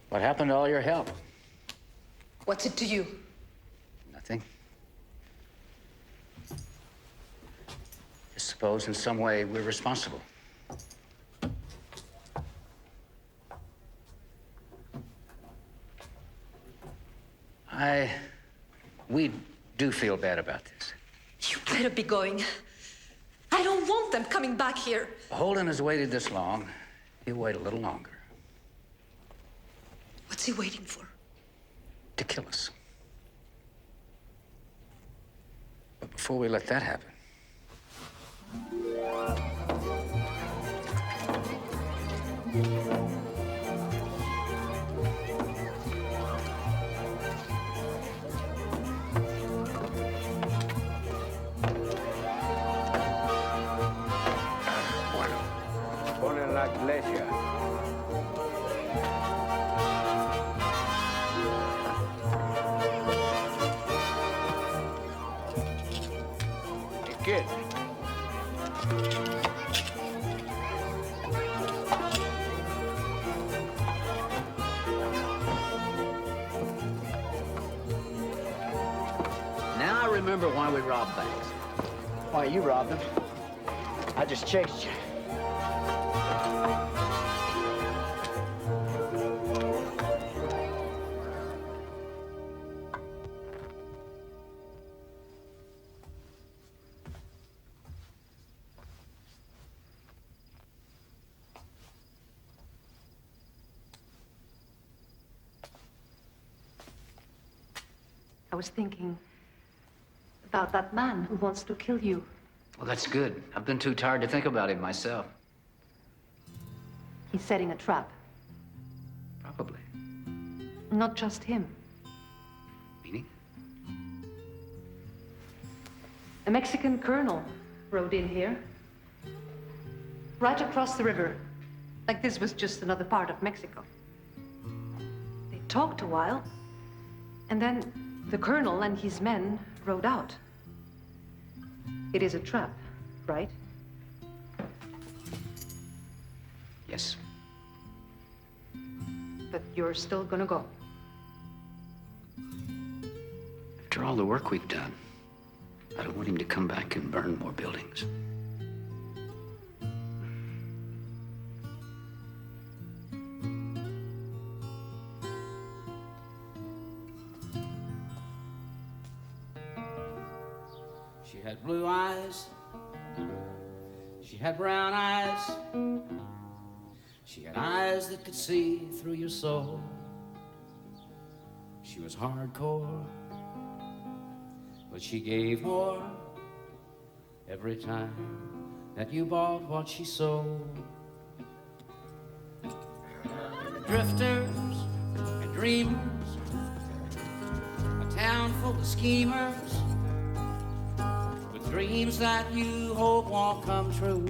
What happened to all your help? What's it to you? Nothing. Just suppose in some way we're responsible. We do feel bad about this. You better be going. I don't want them coming back here. Holden has waited this long. He'll wait a little longer. What's he waiting for? To kill us. But before we let that happen, Pone la iglesia. Kid. now I remember why we robbed banks. Why, you robbed them. I just chased you. I was thinking about that man who wants to kill you. Well, that's good. I've been too tired to think about it myself. He's setting a trap. Probably. Not just him. Meaning? A Mexican colonel rode in here. Right across the river. Like this was just another part of Mexico. They talked a while, and then the colonel and his men rode out. It is a trap, right? Yes. But you're still gonna go. After all the work we've done, I don't want him to come back and burn more buildings. She had blue eyes. She had brown eyes. She had eyes that could see through your soul. She was hardcore, but she gave more every time that you bought what she sold. There were drifters and dreamers, a town full of schemers, with dreams that you hope won't come true.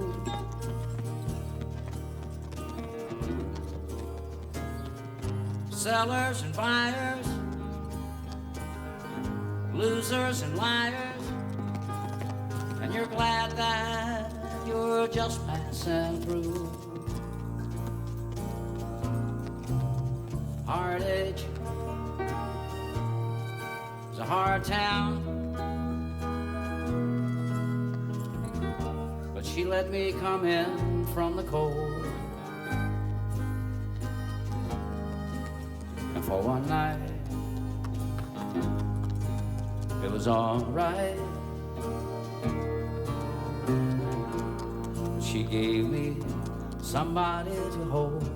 Sellers and buyers, losers and liars, and you're glad that you're just passing through. Hard Edge is a hard town, but she let me come in from the cold. And for one night, it was all right. She gave me somebody to hold.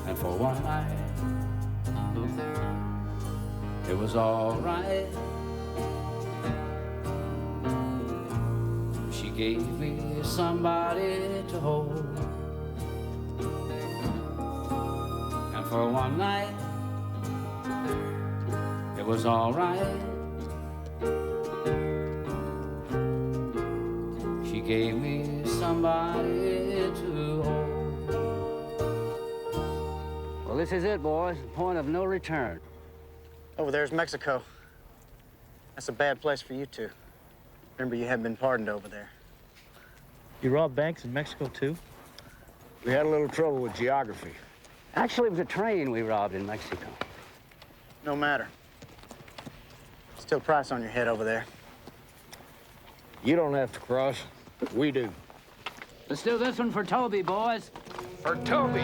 And for one night, it was all right. She gave me somebody to hold. And for one night, it was all right. She gave me somebody to hold. Well, this is it, boys. Point of no return. Over there's Mexico. That's a bad place for you two. Remember, you haven't been pardoned over there. You robbed banks in Mexico, too? We had a little trouble with geography. Actually, it was a train we robbed in Mexico. No matter. Still a price on your head over there. You don't have to cross. We do. Let's do this one for Toby, boys. For Toby.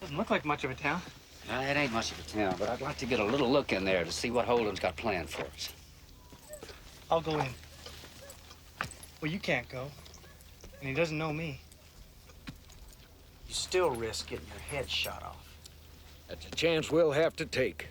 Doesn't look like much of a town. It ain't much of a town, but I'd like to get a little look in there to see what Holden's got planned for us. I'll go in. Well, you can't go. And he doesn't know me. You still risk getting your head shot off. That's a chance we'll have to take.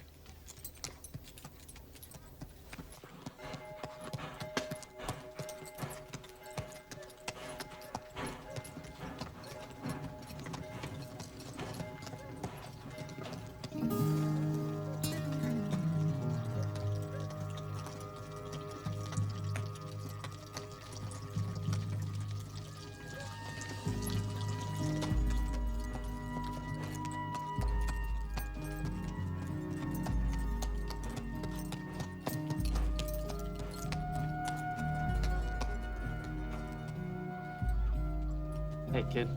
Hey, kid.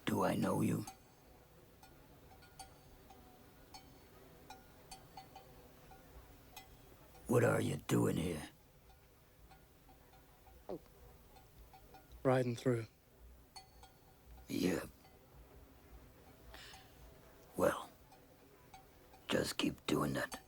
Do I know you? What are you doing here? Riding through. Yeah. Well, just keep doing that.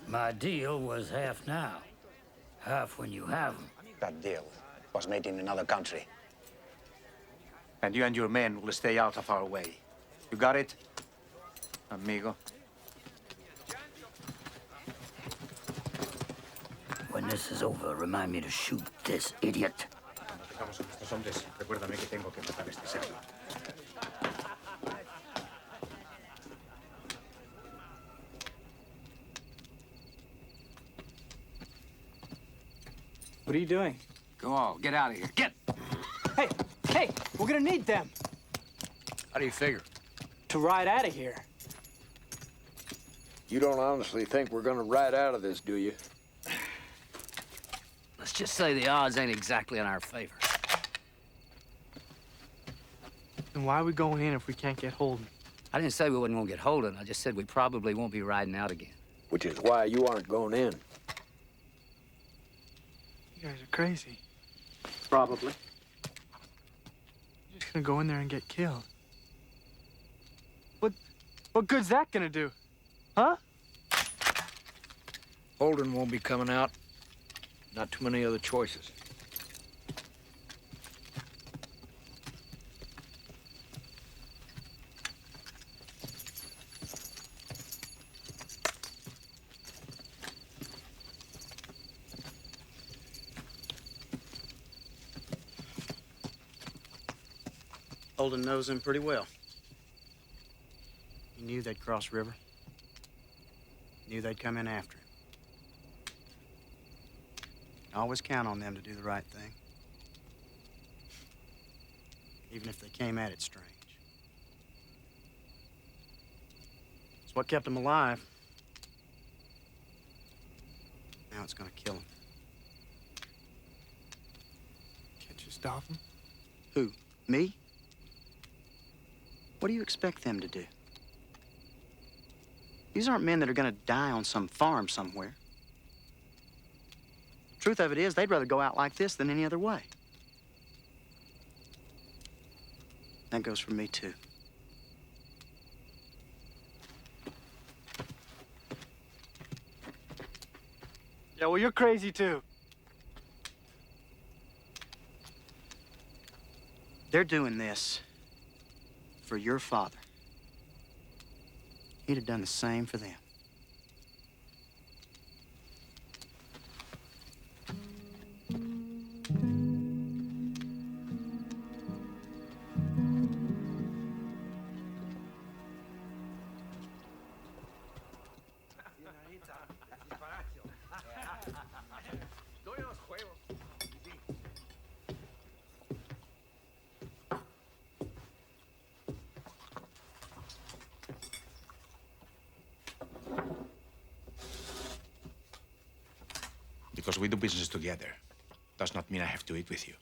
My deal was half now, half when you have them. That deal was made in another country. And you and your men will stay out of our way. You got it, amigo? When this is over, remind me to shoot this idiot. What are you doing? Go on, get out of here. Get! Hey, we're gonna need them How do you figure? to ride out of here. You don't honestly think we're gonna ride out of this, do you? Let's just say the odds ain't exactly in our favor. Then why are we going in if we can't get Holden? I didn't say we wasn't gonna get Holden. I just said we probably won't be riding out again. Which is why you aren't going in. You guys are crazy. Probably. You're just gonna go in there and get killed. What good's that gonna do? Huh? Holden won't be coming out. Not too many other choices. Holden knows him pretty well. He knew they'd cross river. Knew they'd come in after him. Always count on them to do the right thing. Even if they came at it strange. It's what kept him alive. Now it's gonna kill him. Can't you stop him? Who? Me? What do you expect them to do? These aren't men that are gonna die on some farm somewhere. Truth of it is, they'd rather go out like this than any other way. That goes for me, too. Yeah, well, you're crazy, too. They're doing this for your father. He'd have done the same for them. because we do business together does not mean I have to eat with you.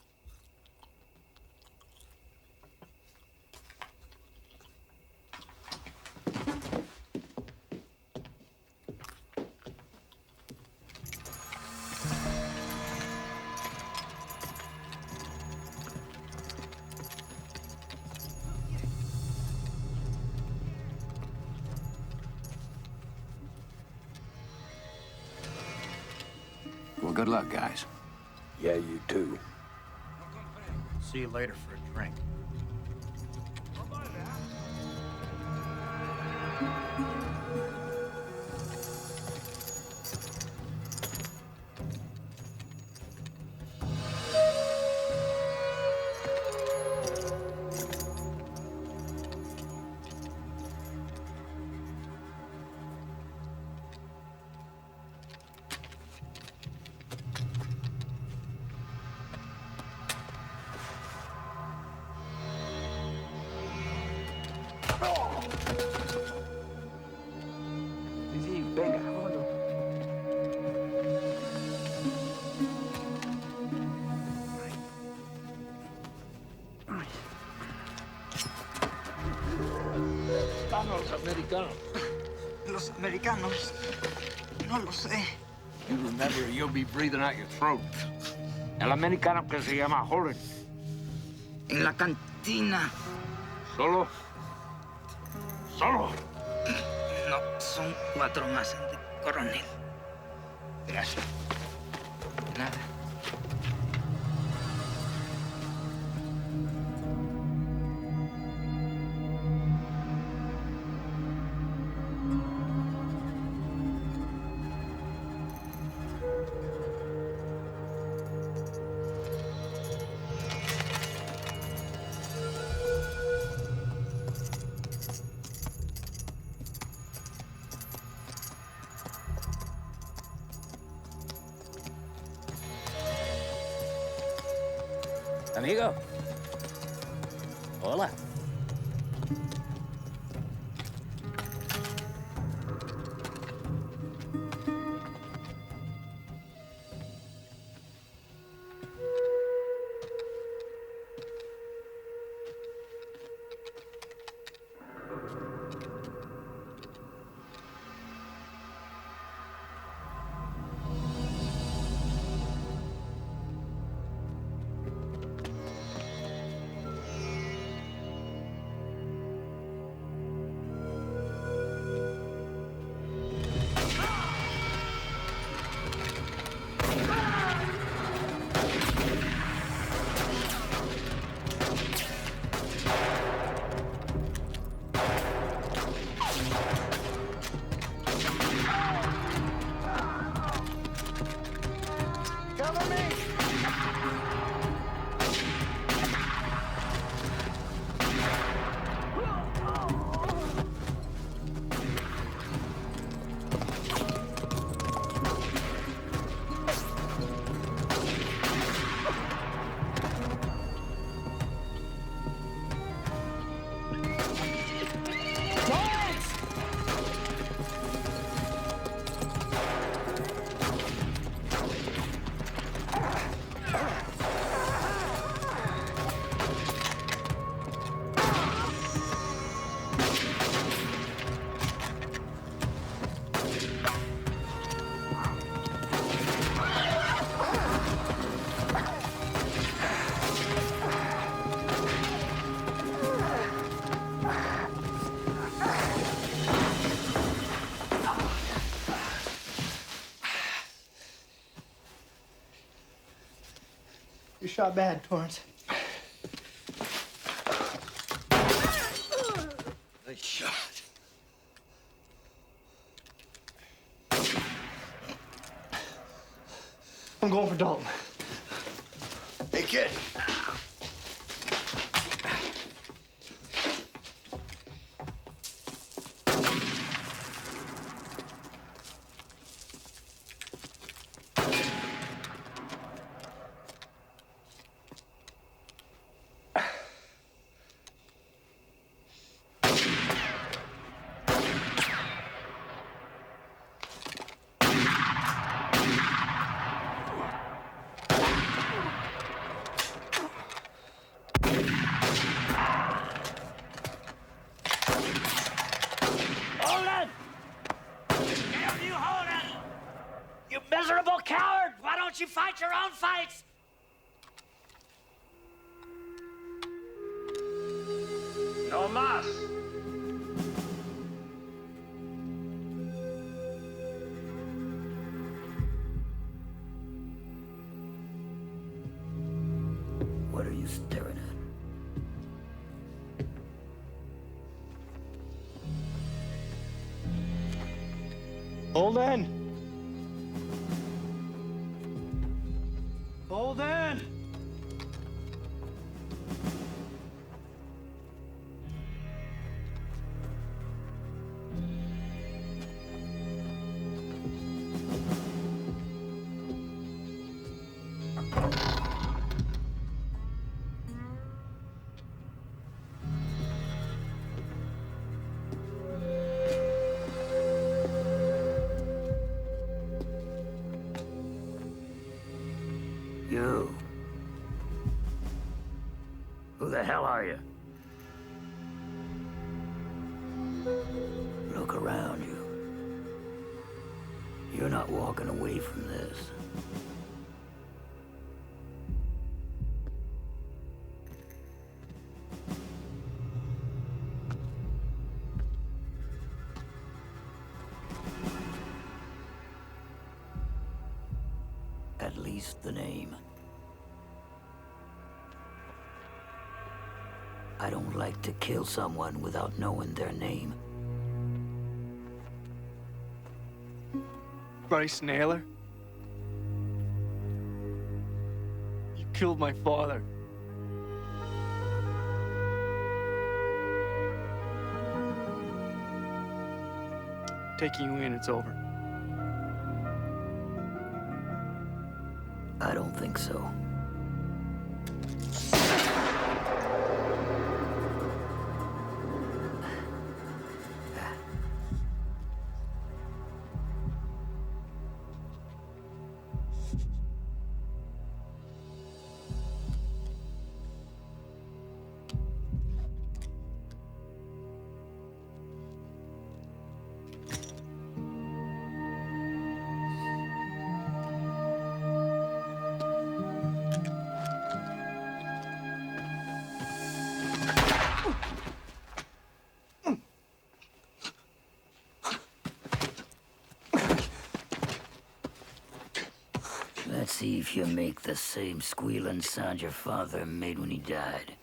Well, good luck, guys. Yeah, you too. See you later for a drink. Sí, venga, vámonos. Vamos, los americanos. Los americanos. No lo sé. You remember, you'll be breathing out your throat. El americano que se llama Holden. En la cantina. ¿Solo? ¿Solo? No, son 4 más, coronel. Gracias. Nada. Amigo. Hola. You shot bad, Torrance. Nice shot. I'm going for Dalton. Hey, kid. Holden! Damn you, Holden! You miserable coward! Why don't you fight your own fights? No mas. What are you staring at? Holden! Holden! You. Who the hell are you? Look around you. You're not walking away from this. At least the name. I don't like to kill someone without knowing their name. Bryce Naylor? You killed my father. Taking you in, it's over. I don't think so. Let's see if you make the same squealing sound your father made when he died.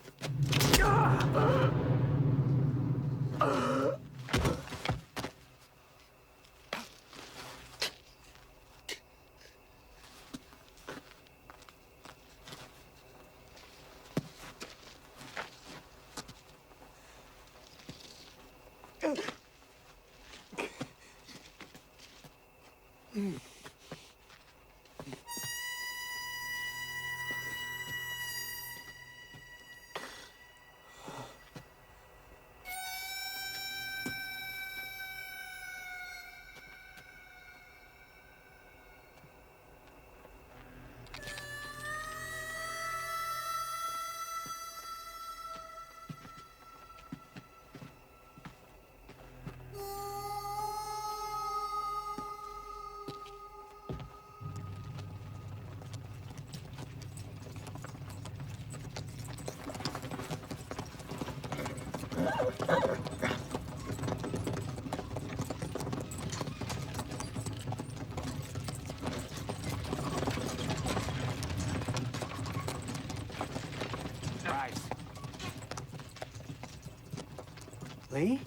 Lee?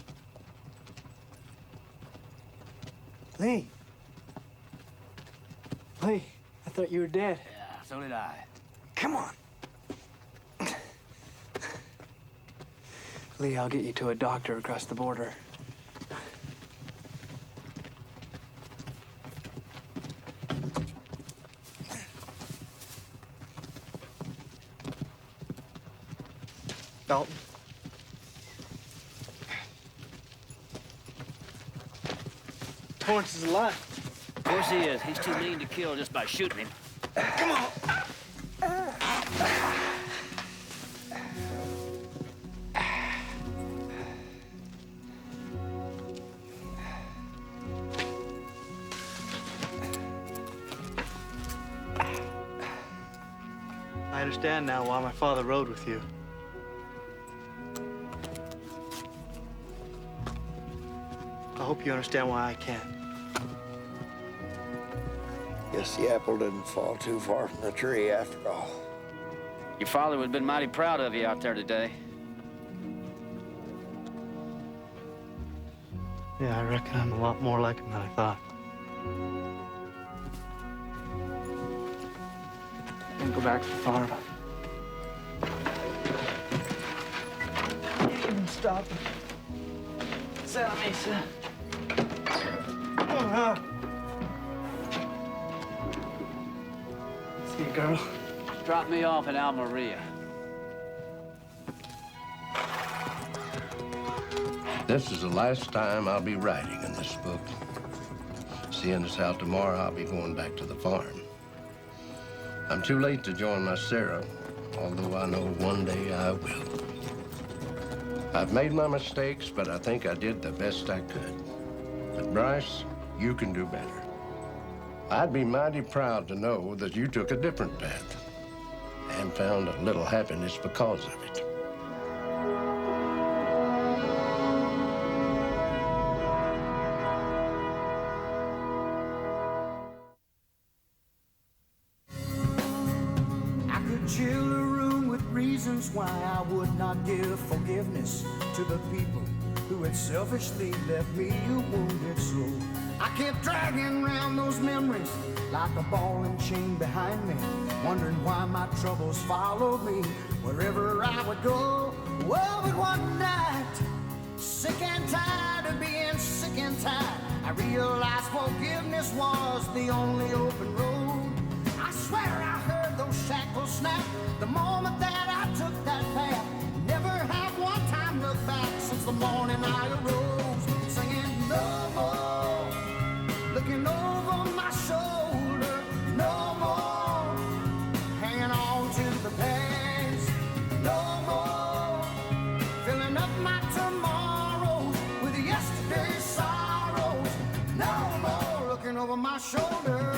Lee? Lee, I thought you were dead. Yeah, so did I. Come on. Lee, I'll get you to a doctor across the border. Dalton. Torrance is alive. Of course he is. He's too mean to kill just by shooting him. Come on. understand now why my father rode with you. I hope you understand why I can't. Guess the apple didn't fall too far from the tree after all. Your father would have been mighty proud of you out there today. Yeah, I reckon I'm a lot more like him than I thought. Can't go back to the farm. Can't even stop him. Santa Mesa. Oh, see you, girl. Drop me off in Almeria. This is the last time I'll be writing in this book. Seeing us out tomorrow, I'll be going back to the farm. I'm too late to join my Sarah, although I know one day I will. I've made my mistakes, but I think I did the best I could. But Bryce, you can do better. I'd be mighty proud to know that you took a different path and found a little happiness because of it. Chill a room with reasons why I would not give forgiveness to the people who had selfishly left me a wounded soul. I kept dragging around those memories like a ball and chain behind me, wondering why my troubles followed me wherever I would go. Well, but one night, sick and tired of being sick and tired, I realized forgiveness was the only open road. I swear I heard those shackles snap the moment that I took that path. Never have one time looked back since the morning I arose, singing no more, looking over my shoulder, no more, hanging on to the past, no more, filling up my tomorrows with yesterday's sorrows, no more, looking over my shoulder.